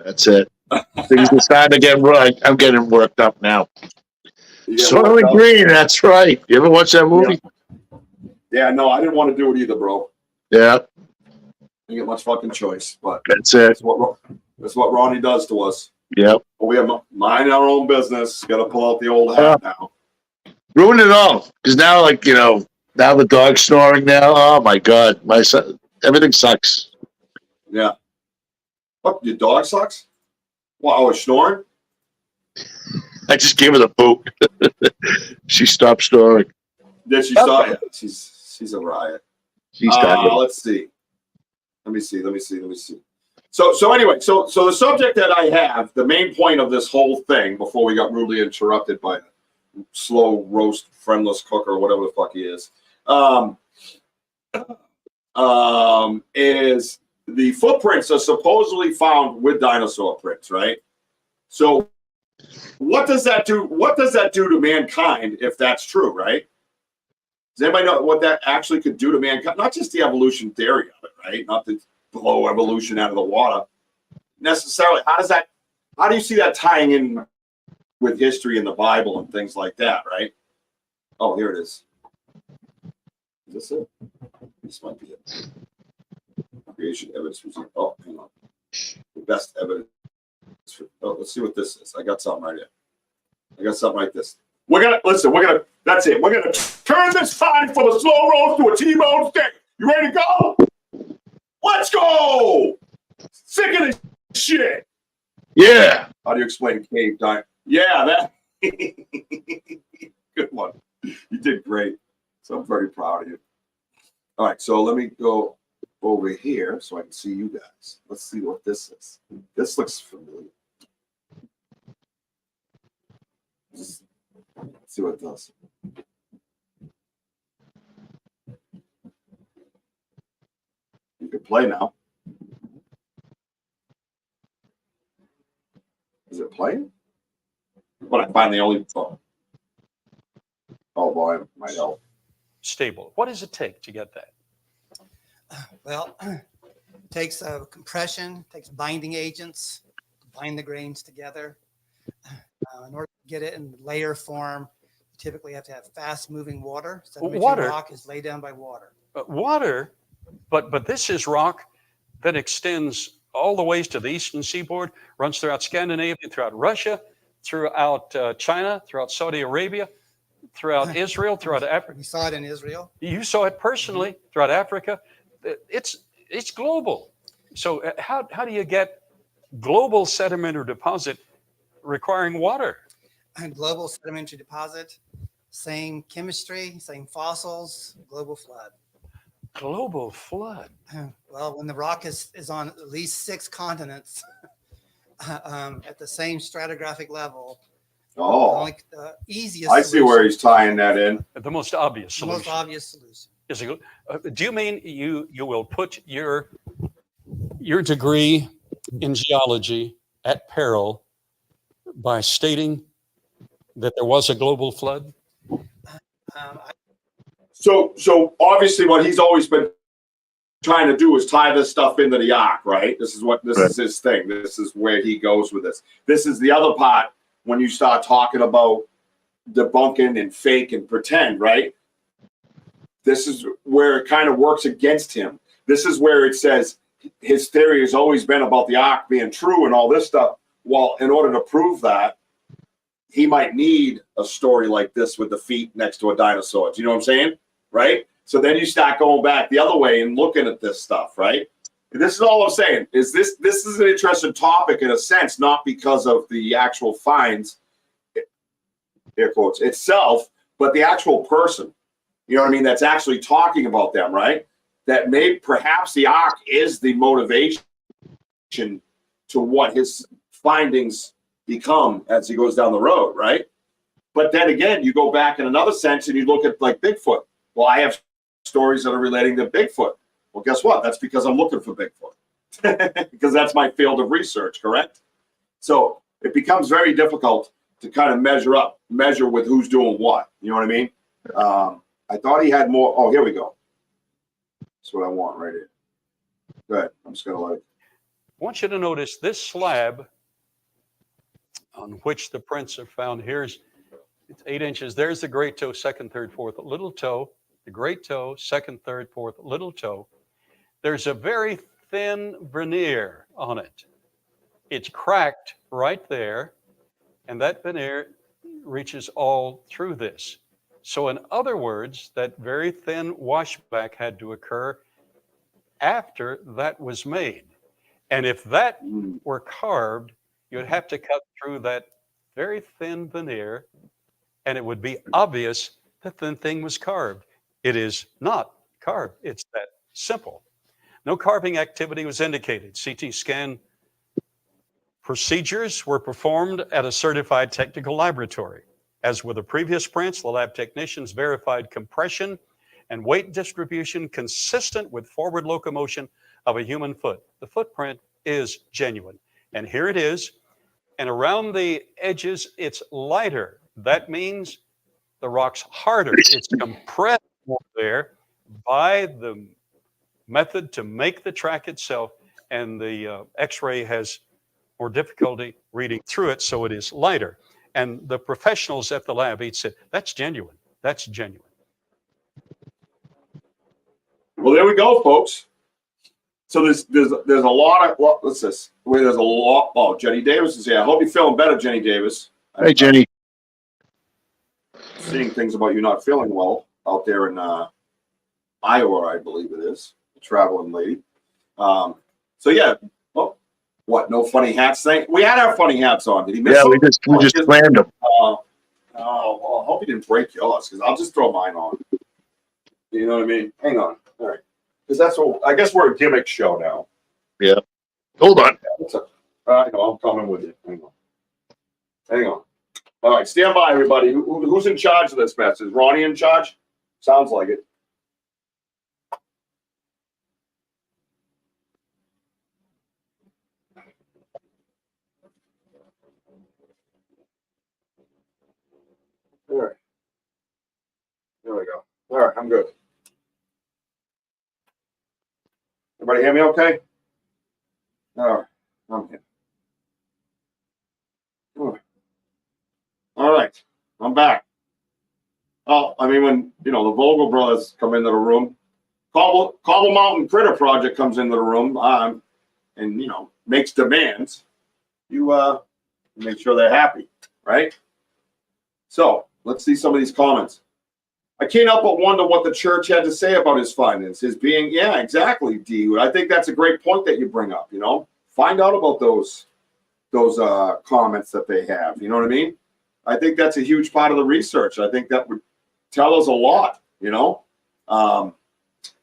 That's it. Things are starting to get right. I'm getting worked up now. Soylent Green, that's right. You ever watch that movie? Yeah, no, I didn't want to do it either, bro. Yeah. Didn't get much fucking choice, but that's it. That's what Ronnie does to us. Yep. But we have mind our own business. Got to pull out the old hat now. Ruin it all. Because now, like, you know, now the dog's snoring now. Oh, my God. My son, everything sucks. Yeah. What, your dog sucks? Wow, it's snoring? I just gave her the boot. She stopped snoring. Did she stop? Yeah, she's a riot. Let's see. Let me see. So anyway, so the subject that I have, the main point of this whole thing, before we got rudely interrupted by a slow roast friendless cook or whatever the fuck he is the footprints are supposedly found with dinosaur prints, right? So what does that do? What does that do to mankind if that's true, right? Does anybody know what that actually could do to mankind? Not just the evolution theory of it, right? Not to blow evolution out of the water necessarily. How do you see that tying in with history in the Bible and things like that, right? Oh, here it is. Is this it? This might be it. Creation evidence. Oh, hang on. The best evidence. Let's see what this is. I got something right here. I got something like this. That's it. We're gonna turn this party from a slow roast to a T-bone steak. You ready to go? Let's go! Sick of this shit. Yeah. How do you explain cave diet? Yeah, that good one. You did great. So I'm very proud of you. All right, so let me go over here so I can see you guys. Let's see what this is. This looks familiar. Let's see what it does. You can play now. Is it playing? But I find the only phone. Oh boy, it might help. Stable. What does it take to get that? Well, it takes compression, takes binding agents to bind the grains together. In order to get it in layer form, you typically have to have fast-moving water. Sedimentary rock is laid down by water. Water, but this is rock that extends all the ways to the eastern seaboard, runs throughout Scandinavia, throughout Russia, throughout China, throughout Saudi Arabia, throughout Israel, throughout Africa. You saw it in Israel. You saw it personally throughout Africa. It's global. So how do you get global sedimentary deposit requiring water? And global sedimentary deposit, same chemistry, same fossils, global flood. Global flood. Well, when the rock is on at least 6 continents at the same stratigraphic level. Oh, the easiest. I see where he's tying that in. The most obvious solution. The most obvious solution. Is do you mean you will put your degree in geology at peril by stating that there was a global flood? So obviously what he's always been trying to do is tie this stuff into the ark, right? This is his thing. This is where he goes with this. This is the other part when you start talking about debunking and fake and pretend, right? This is where it kind of works against him. This is where it says his theory has always been about the ark being true and all this stuff. Well, in order to prove that, he might need a story like this with the feet next to a dinosaur. Do you know what I'm saying? Right? So then you start going back the other way and looking at this stuff, right? And this is all I'm saying. Is this is an interesting topic in a sense, not because of the actual finds, air quotes, itself, but the actual person. You know what I mean? That's actually talking about them, right? That perhaps the ark is the motivation to what his findings become as he goes down the road, right? But then again, you go back in another sense and you look at like Bigfoot. Well, I have stories that are relating to Bigfoot. Well, guess what? That's because I'm looking for Bigfoot because that's my field of research, correct? So it becomes very difficult to kind of measure with who's doing what. You know what I mean? I thought he had more. Oh, here we go. That's what I want right here. Go ahead. I'm just gonna I want you to notice this slab on which the prints are found. It's 8 inches. There's the great toe, second, third, fourth, little toe, the great toe, second, third, fourth, little toe. There's a very thin veneer on it. It's cracked right there, and that veneer reaches all through this. So in other words, that very thin washback had to occur after that was made. And if that were carved, you'd have to cut through that very thin veneer, and it would be obvious that the thing was carved. It is not carved. It's that simple. No carving activity was indicated. CT scan procedures were performed at a certified technical laboratory. As with the previous prints, the lab technicians verified compression and weight distribution consistent with forward locomotion of a human foot. The footprint is genuine. And here it is. And around the edges, it's lighter. That means the rock's harder. It's compressed more there by the method to make the track itself. And the X-ray has more difficulty reading through it, so it is lighter. And the professionals at the lab, each said, that's genuine. That's genuine. Well, there we go, folks. So there's a lot of what's this? Wait, there's a lot. Oh, Jenny Davis is here. I hope you're feeling better, Jenny Davis. Hey, Jenny. Seeing things about you not feeling well out there in Iowa, I believe it is. A traveling lady. So yeah. Oh, what? No funny hats thing? We had our funny hats on. Did he miss them? We just planned them. Well, I hope you didn't break yours, because I'll just throw mine on. You know what I mean? Hang on. All right. Because that's what I guess we're a gimmick show now. Yeah. Hold on. I know. I'm coming with you. Hang on. All right. Stand by, everybody. Who's in charge of this mess? Is Ronnie in charge? Sounds like it. All right. There we go. All right. I'm good. Everybody hear me okay? All right. I'm here. All right. I'm back. Oh, I mean, when, the Vogel brothers come into the room, Cobble Mountain Critter Project comes into the room, and, makes demands, you make sure they're happy, right? So let's see some of these comments. I can't help but wonder what the church had to say about his findings. His being, yeah, exactly, D. I think that's a great point that you bring up, Find out about those comments that they have. You know what I mean? I think that's a huge part of the research. I think that would tell us a lot,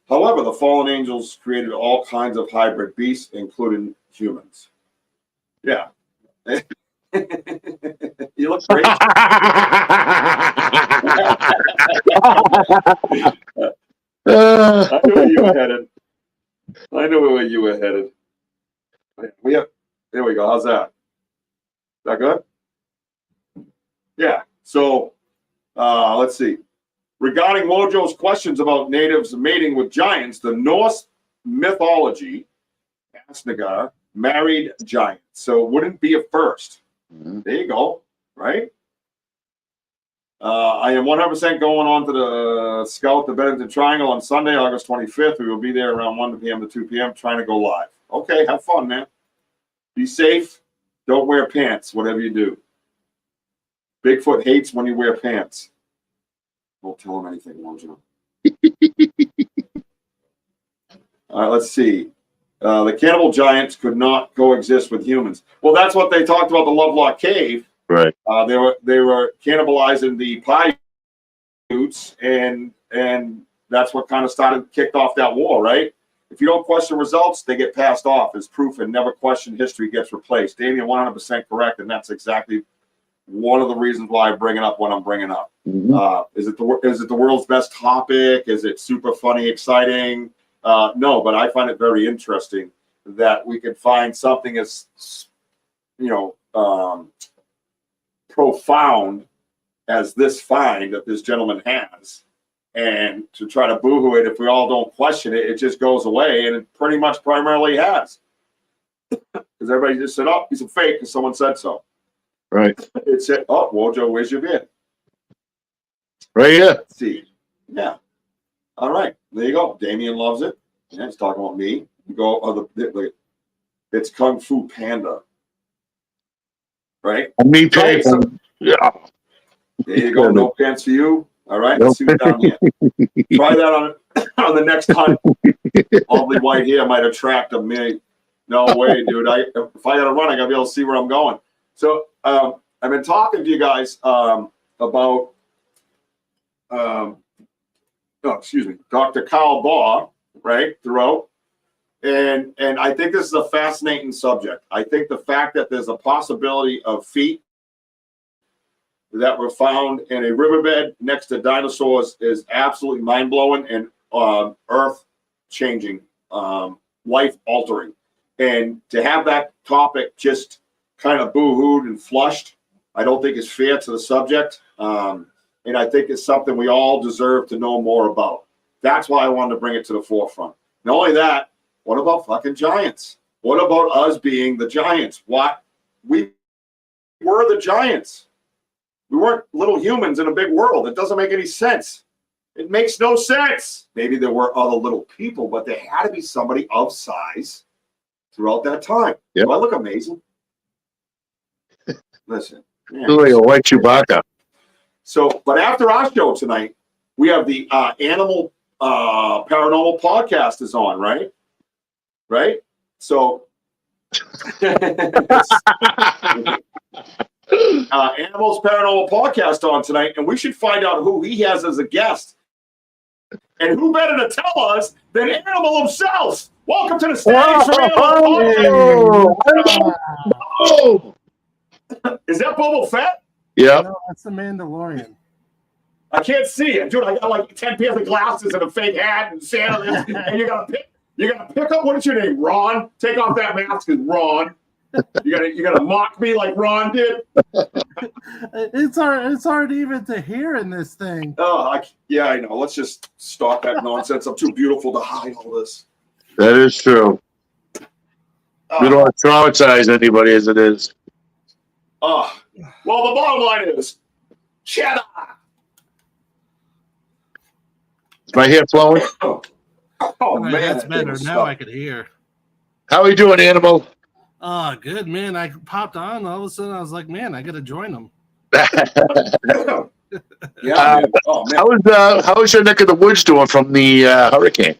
However, the fallen angels created all kinds of hybrid beasts, including humans. Yeah. You look great. I knew where you were headed. There we go. How's that? Is that good? Yeah. So, let's see. Regarding Mojo's questions about natives mating with giants, the Norse mythology, Asnagar married giants, so it wouldn't be a first. There you go. Right? I am 100% going on to the Scout the Bennington Triangle on Sunday, August 25th. We will be there around 1 p.m. to 2 p.m. trying to go live. Okay, have fun, man. Be safe. Don't wear pants, whatever you do. Bigfoot hates when you wear pants. Don't tell him anything, won't you? All right, let's see. The cannibal giants could not coexist with humans. Well, that's what they talked about the Lovelock Cave. Right. They were cannibalizing the Paiutes, and that's what kind of kicked off that war, right? If you don't question results, they get passed off as proof, and never question history gets replaced. Damien, 100% correct, and that's exactly one of the reasons why I bring it up when I'm bringing up. Is it the world's best topic? Is it super funny, exciting? No, but I find it very interesting that we could find something as profound as this find that this gentleman has, and to try to boohoo it, if we all don't question it, it just goes away, and it pretty much primarily has. Because everybody just said, oh, he's a fake because someone said so. Right. It said, oh, Wojo, where's your beard? Right here. Let's see. Yeah. All right. There you go. Damien loves it. Yeah, he's talking about me. You go, oh, it's Kung Fu Panda. Right? Me Okay, so, yeah. there you go. No pants for you. All right. Let's see what's down here. Try that on the next hunt. All the white hair might attract a me. No way, dude. If I got to run, I got to be able to see where I'm going. So I've been talking to you guys about, Dr. Carl Baugh, right, throughout. And I think this is a fascinating subject. I think the fact that there's a possibility of feet that were found in a riverbed next to dinosaurs is absolutely mind-blowing and earth-changing, life-altering. And to have that topic just kind of boo-hooed and flushed, I don't think is fair to the subject. And I think it's something we all deserve to know more about. That's why I wanted to bring it to the forefront. Not only that, what about fucking giants? What about us being the giants? What? We were the giants. We weren't little humans in a big world. It doesn't make any sense. It makes no sense. Maybe there were other little people, but there had to be somebody of size throughout that time. Yep. Do I look amazing? Listen. Look like a white Chewbacca. So, but after our show tonight, we have the Animal Paranormal podcast is on, right? Right? So, Animal's Paranormal podcast on tonight, and we should find out who he has as a guest. And who better to tell us than Animal himself? Welcome to the stage for Animal Podcast. Is that Boba Fett? Yeah. No, that's the Mandalorian. I can't see it, dude. I got like 10 pairs of glasses and a fake hat and sandals, and you gotta pick up. What is your name, Ron? Take off that mask, is Ron. You gotta mock me like Ron did. It's hard even to hear in this thing. Oh, I know. Let's just stop that nonsense. I'm too beautiful to hide all this. That is true. We don't want to traumatize anybody as it is. Well, the bottom line is, cheddar. Is my hair flowing? Oh man, that's better. Now I could hear. How are you doing, Animal? Oh, good, man. I popped on. All of a sudden, I was like, man, I got to join them. Yeah. Oh, man. How is your neck of the woods doing from the hurricane?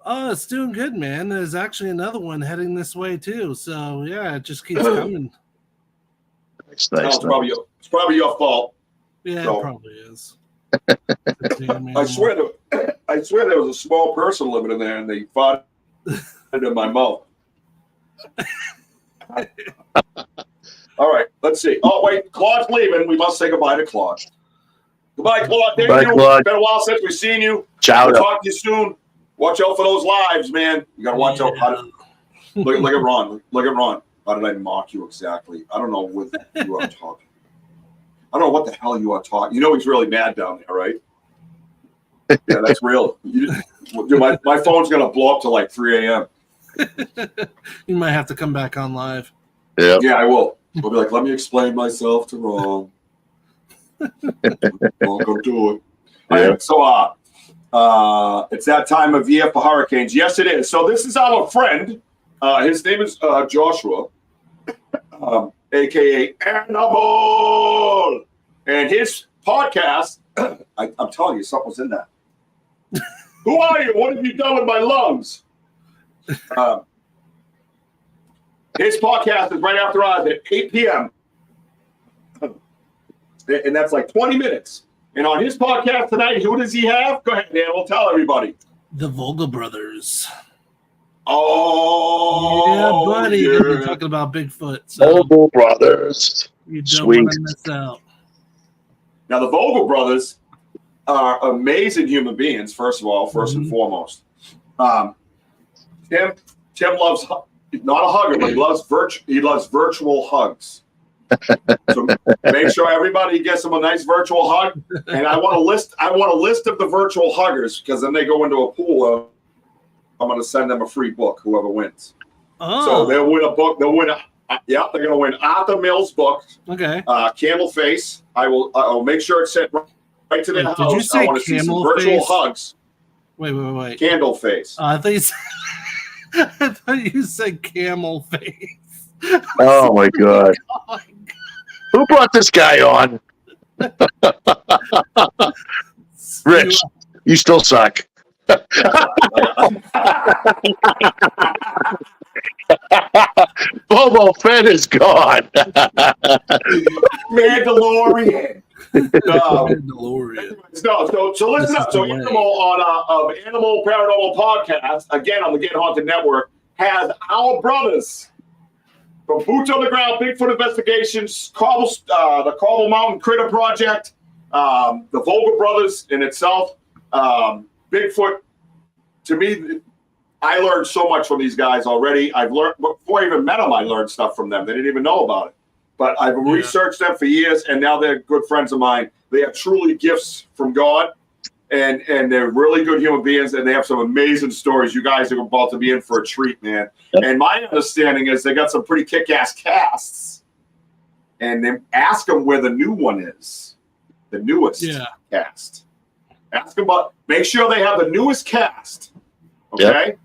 Oh, it's doing good, man. There's actually another one heading this way too. So yeah, it just keeps coming. Nice. It's probably your fault. Yeah, So. it probably is. I swear there was a small person living in there, and they fought into my mouth. All right, let's see. Oh wait, Claude's leaving. We must say goodbye to Claude. Goodbye, Claude. Thank you. Claude. It's been a while since we've seen you. Ciao. We'll talk to you soon. Watch out for those lives, man. You gotta watch out. Look at Ron. Look at Ron. How did I mock you exactly? I don't know what you are talking. I don't know what the hell you are talking. You know he's really mad down there, right? Yeah, that's real. Dude, my phone's gonna blow up to like 3 a.m. You might have to come back on live. Yeah, I will. We'll be like, let me explain myself to Ron. Welcome to it. Yeah. Right, so it's that time of year for hurricanes. Yes, it is. So this is our friend. His name is Joshua, aka Animal, and his podcast. I'm telling you, something's in that. Who are you? What have you done with my lungs? His podcast is right after ours at 8 p.m. And that's like 20 minutes. And on his podcast tonight, who does he have? Go ahead, Dan. We'll tell everybody. The Vogel Brothers. Oh, yeah, buddy. yeah. We're talking about Bigfoot. So Vogel Brothers. you don't Sweet. want to miss out. Now, the Vogel brothers are amazing human beings, first of all, first and foremost. Tim loves, not a hugger, but he loves virtual hugs. So make sure everybody gets them a nice virtual hug. And I want a list of the virtual huggers, because then they go into a pool. I'm going to send them a free book, whoever wins. Oh. So they'll win a book. They're going to win Arthur Mills' book. Okay. Camel Face. I'll make sure it's sent right to their house. Did you say I want to see some Camel virtual Face? hugs. Wait. Candle Face. I thought you said Camel Face. Oh my God. Who brought this guy on? Rich, you still suck. Bobo Fett is gone. Mandalorian. Mandalorian. So listen up. So Animal Animal Paranormal Podcast, again on the Get Haunted Network, has our brothers from Boots on the Ground, Bigfoot Investigations, the Cobble Mountain Critter Project, the Vogel Brothers in itself, Bigfoot. To me, I learned so much from these guys already. I've learned before I even met them. I learned stuff from them. They didn't even know about it. But I've researched them for years, and now they're good friends of mine. They are truly gifts from God, and they're really good human beings, and they have some amazing stories. You guys are about to be in for a treat, man. And my understanding is they got some pretty kick-ass casts, and then ask them where the new one is, the newest cast. Ask them about. Make sure they have the newest cast. Okay,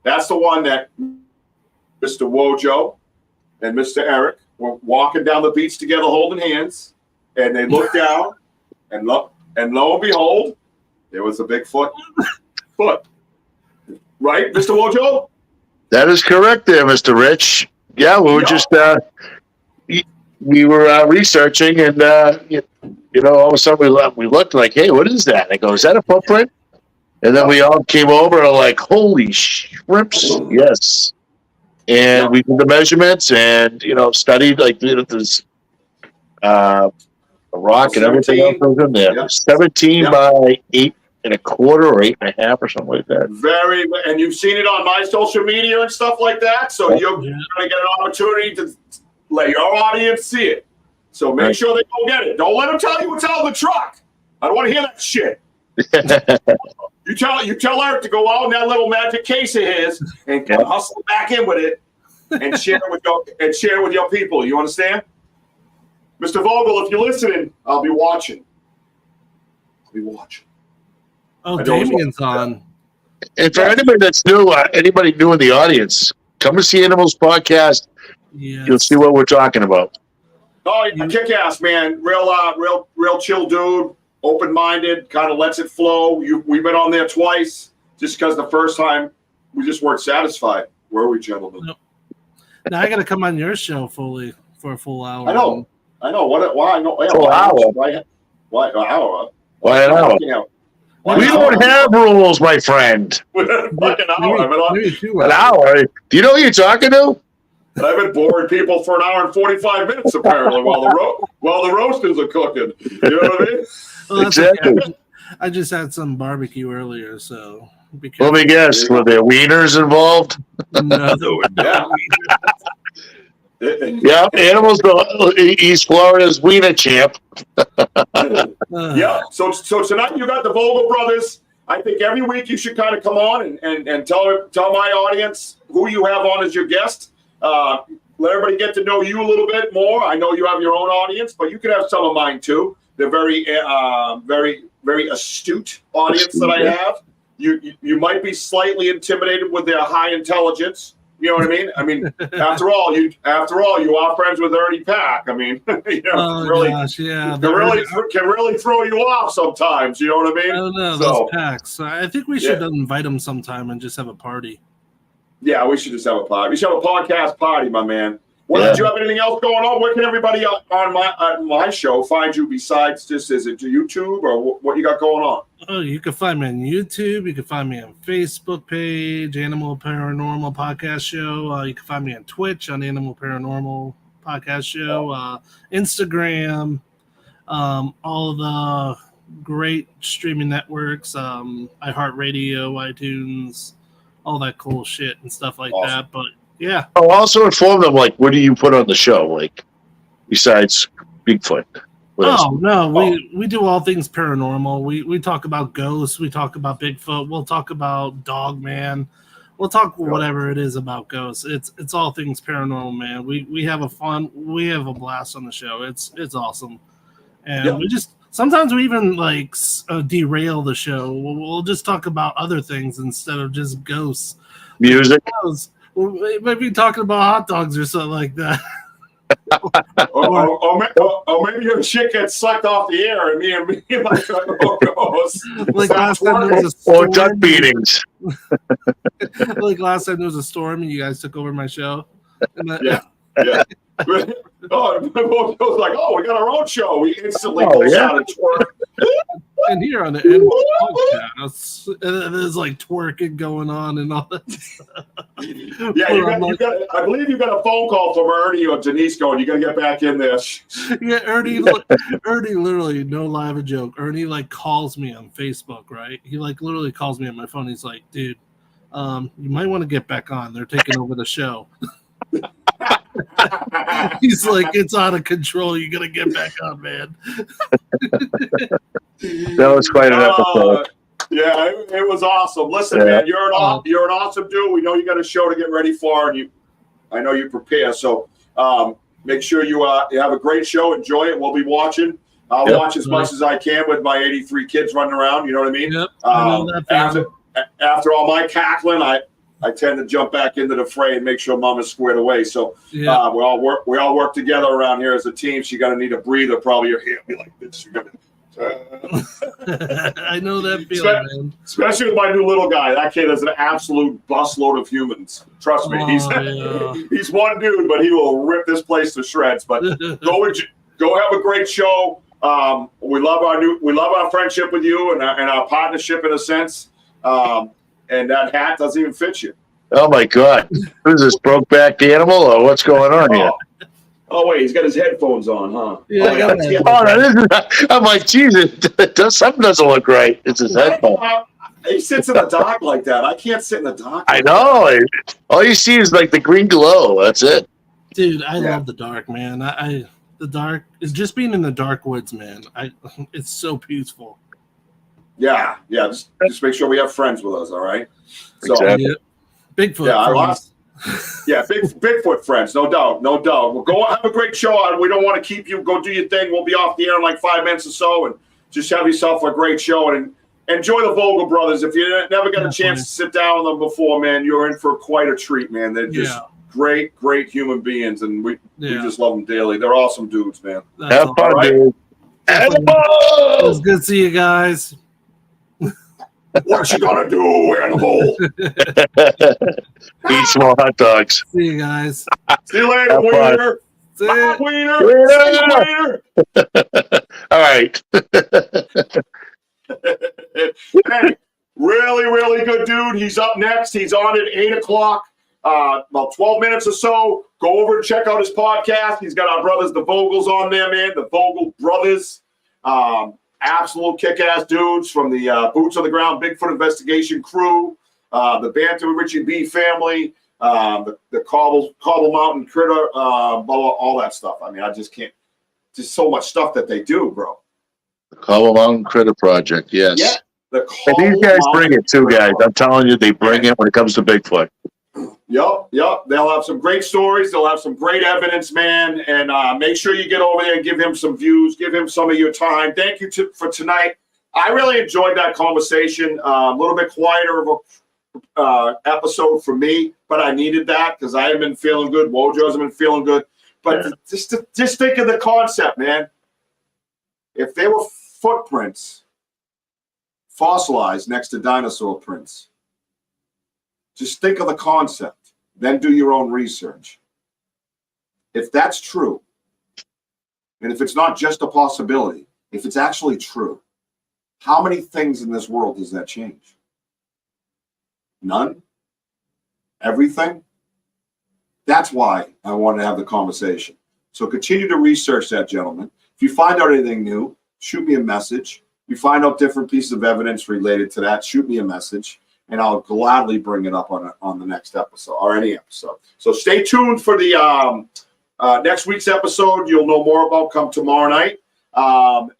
that's the one that Mr. Wojo and Mr. Eric were walking down the beach together, holding hands, and they looked down, and lo and behold, there was a Bigfoot foot. Right, Mr. Wojo? That is correct, there, Mr. Rich. Yeah, we were just we were researching, and all of a sudden we looked like, hey, what is that? And I go, is that a footprint? And then we all came over and like, holy shrimps, yes. And we did the measurements and, studied like this the rock and everything else was in there. 17 by 8 1/4 or 8 1/2 or something like that. And you've seen it on my social media and stuff like that. So you're going to get an opportunity to let your audience see it. So make sure they go get it. Don't let them tell you what's out of the truck. I don't want to hear that shit. You tell Eric to go out in that little magic case of his and hustle back in with it and share it with your people. You understand? Mr. Vogel, if you're listening, I'll be watching. Oh, Damien's on. And for anybody that's new, anybody new in the audience, come and see Animals Podcast. You'll see what we're talking about. Oh, yeah, kick-ass, man. Real chill dude. Open-minded, kind of lets it flow. We've been on there twice, just because the first time we just weren't satisfied. Were we, gentlemen? No. Now I got to come on your show fully for a full hour. I know. Why? No, full hour. Why an hour? Why an hour? We don't have rules, my friend. Like an hour. An hour? Do you know who you're talking to? I've been boring people for an hour and 45 minutes apparently while the roasters are cooking. You know what I mean? Well, exactly. Okay. I just had some barbecue earlier, so. Let me guess. Were there wieners involved? No, there were not. Yeah, Animals, East Florida's wiener champ. Yeah. So tonight you got the Vogel brothers. I think every week you should kind of come on and tell my audience who you have on as your guest. Let everybody get to know you a little bit more. I know you have your own audience, but you could have some of mine too. They're very, very astute audience that I have. You might be slightly intimidated with their high intelligence. You know what I mean? I mean, after all, you are friends with Ernie Pack. I mean, gosh, yeah, can really throw you off sometimes. You know what I mean? I don't know those packs. I think we should invite them sometime and just have a party. Yeah, we should just have a party. We should have a podcast party, my man. Did you have anything else going on? Where can everybody on my show find you besides just, is it YouTube or what you got going on? Oh, you can find me on YouTube. You can find me on Facebook page, Animal Paranormal Podcast Show. You can find me on Twitch on Animal Paranormal Podcast Show. Instagram, all the great streaming networks, iHeartRadio, iTunes, all that cool shit and stuff like that. But yeah. Oh, also inform them, like, what do you put on the show? Like, besides Bigfoot? What else? Oh no, we do all things paranormal. We talk about ghosts. We talk about Bigfoot. We'll talk about Dogman. We'll talk whatever it is about ghosts. It's all things paranormal, man. We have a blast on the show. It's awesome, and we just sometimes we even like derail the show. We'll just talk about other things instead of just ghosts. Music. We might be talking about hot dogs or something like that. or maybe your shit gets sucked off the air, and me like like last time there was a or storm. duck beatings. Like last time there was a storm and you guys took over my show. Yeah. Oh, it was like, oh, we got our own show. We instantly started twerking. And here on the Animal Podcast, and there's like twerking going on and all that stuff. Yeah, I believe you got a phone call from Ernie or Denise going, you got to get back in there. Yeah, Ernie literally, no lie of a joke. Ernie like calls me on Facebook, right? He like literally calls me on my phone. He's like, dude, you might want to get back on. They're taking over the show. He's like, it's out of control. You got to get back on, man. That was quite an episode. Yeah, it was awesome. Listen, man, you're an awesome dude. We know you got a show to get ready for, and I know you prepare. So make sure you have a great show. Enjoy it. We'll be watching. I'll watch as much as I can with my 83 kids running around. You know what I mean? Yep. After all my cackling, I tend to jump back into the fray and make sure Mom is squared away. So we all work together around here as a team. So you're gonna need a breather. Probably your hand be like this. You're gonna. I know that feeling, man. Especially with my new little guy. That kid is an absolute busload of humans. Trust me. He's one dude, but he will rip this place to shreds. But go have a great show. We love our friendship with you and our partnership in a sense. And that hat doesn't even fit you. Oh my God! Who's this, Brokeback Animal, or what's going on here? Oh wait, he's got his headphones on, huh? I'm like, Jesus, something doesn't look right. It's his headphones. He sits in the dark like that. I can't sit in the dark. I know. All you see is like the green glow. That's it. Dude, I love the dark, man. The dark is just being in the dark woods, man. It's so peaceful. Yeah. Just make sure we have friends with us, all right? So, exactly. Bigfoot. Yeah, Bigfoot friends, no doubt. We'll go have a great show. We don't want to keep you. Go do your thing. We'll be off the air in like 5 minutes or so, and just have yourself a great show and enjoy the Vogel brothers. If you never got a chance to sit down with them before, man, you're in for quite a treat, man. They're just great human beings, and we just love them dearly. They're awesome dudes, man. Have fun, dude. Animal! It was good to see you guys. What you gonna do, Animal? Eat some more hot dogs. See you guys. See you later, Wiener. Bye, Wiener. Wiener. All right. Hey, really good dude. He's up next. He's on at 8 o'clock. About 12 minutes or so. Go over and check out his podcast. He's got our brothers, the Vogels, on there, man. The Vogel brothers. Absolute kick-ass dudes from the Boots on the Ground Bigfoot Investigation crew, the Banter Richie B family, the Cobble Mountain Critter, all that stuff. I mean, I just can't. Just so much stuff that they do, bro. The Cobble Mountain Critter Project, yes. Yeah. And these guys bring it too, guys. I'm telling you, they bring it when it comes to Bigfoot. Yep. They'll have some great stories. They'll have some great evidence, man. And make sure you get over there and give him some views. Give him some of your time. Thank you for tonight. I really enjoyed that conversation. A little bit quieter of a episode for me, but I needed that because I haven't been feeling good. Wojo hasn't been feeling good. But just think of the concept, man. If they were footprints fossilized next to dinosaur prints, just think of the concept. Then do your own research. If that's true, and if it's not just a possibility, if it's actually true, how many things in this world does that change? None? Everything? That's why I wanted to have the conversation. So continue to research that, gentlemen. If you find out anything new, shoot me a message. If you find out different pieces of evidence related to that, shoot me a message. And I'll gladly bring it up on the next episode or any episode. So stay tuned for the Next week's episode, you'll know more about come tomorrow night.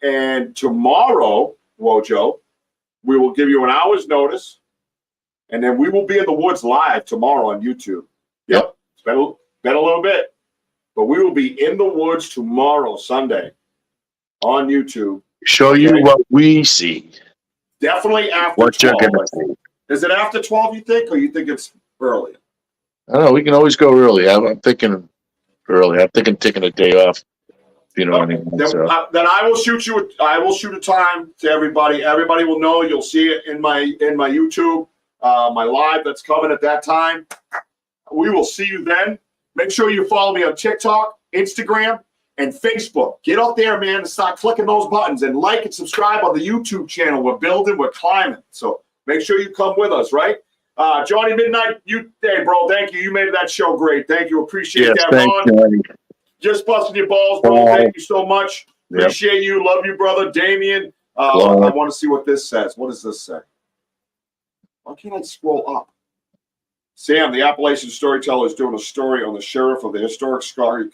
And tomorrow, Wojo, we will give you an hour's notice, and then we will be in the woods live tomorrow on YouTube. Yep. It's been a little bit, but we will be in the woods tomorrow, Sunday, on YouTube. Show you what we see. Definitely after What 12. you're gonna see. Is it after 12, you think, or you think it's early? I don't know. We can always go early. I'm thinking early. I'm thinking taking a day off. You know what I mean? Then, So, then I will shoot you. I will shoot a time to everybody. Everybody will know. You'll see it in my YouTube, my live that's coming at that time. We will see you then. Make sure you follow me on TikTok, Instagram, and Facebook. Get out there, man, and start clicking those buttons and like and subscribe on the YouTube channel. We're building. We're climbing. So make sure you come with us, right? Johnny Midnight, hey, bro, thank you. You made that show great. Thank you. Appreciate that, Ron. Just busting your balls, bro. Thank you so much. Appreciate you. Love you, brother. Damien. I want to see what this says. What does this say? Why can't I scroll up? Sam, the Appalachian storyteller, is doing a story on the sheriff of the historic scar.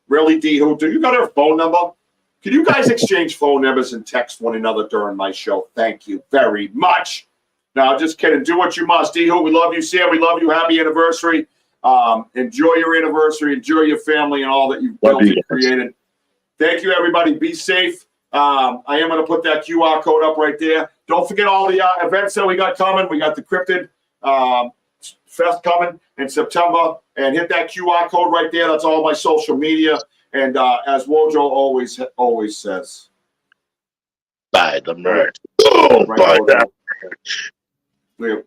Really, D? Who? Do you got her phone number? Can you guys exchange phone numbers and text one another during my show? Thank you very much. No, just kidding. Do what you must. D-Ho, we love you. Sam, we love you. Happy anniversary. Enjoy your anniversary. Enjoy your family and all that you've built and created. Thank you, everybody. Be safe. I am going to put that QR code up right there. Don't forget all the events that we got coming. We got the Cryptid Fest coming in September. And hit that QR code right there. That's all my social media. And as Wojo always says, buy the merch. Oh, right, buy that merch.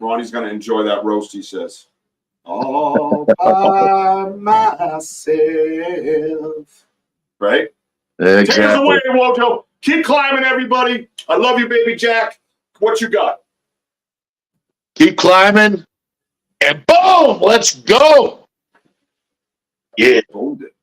Ronnie's going to enjoy that roast, he says. All by myself. Right? Exactly. Take us away, Wojo. Keep climbing, everybody. I love you, baby Jack. What you got? Keep climbing. And boom, let's go. Yeah. Hold it.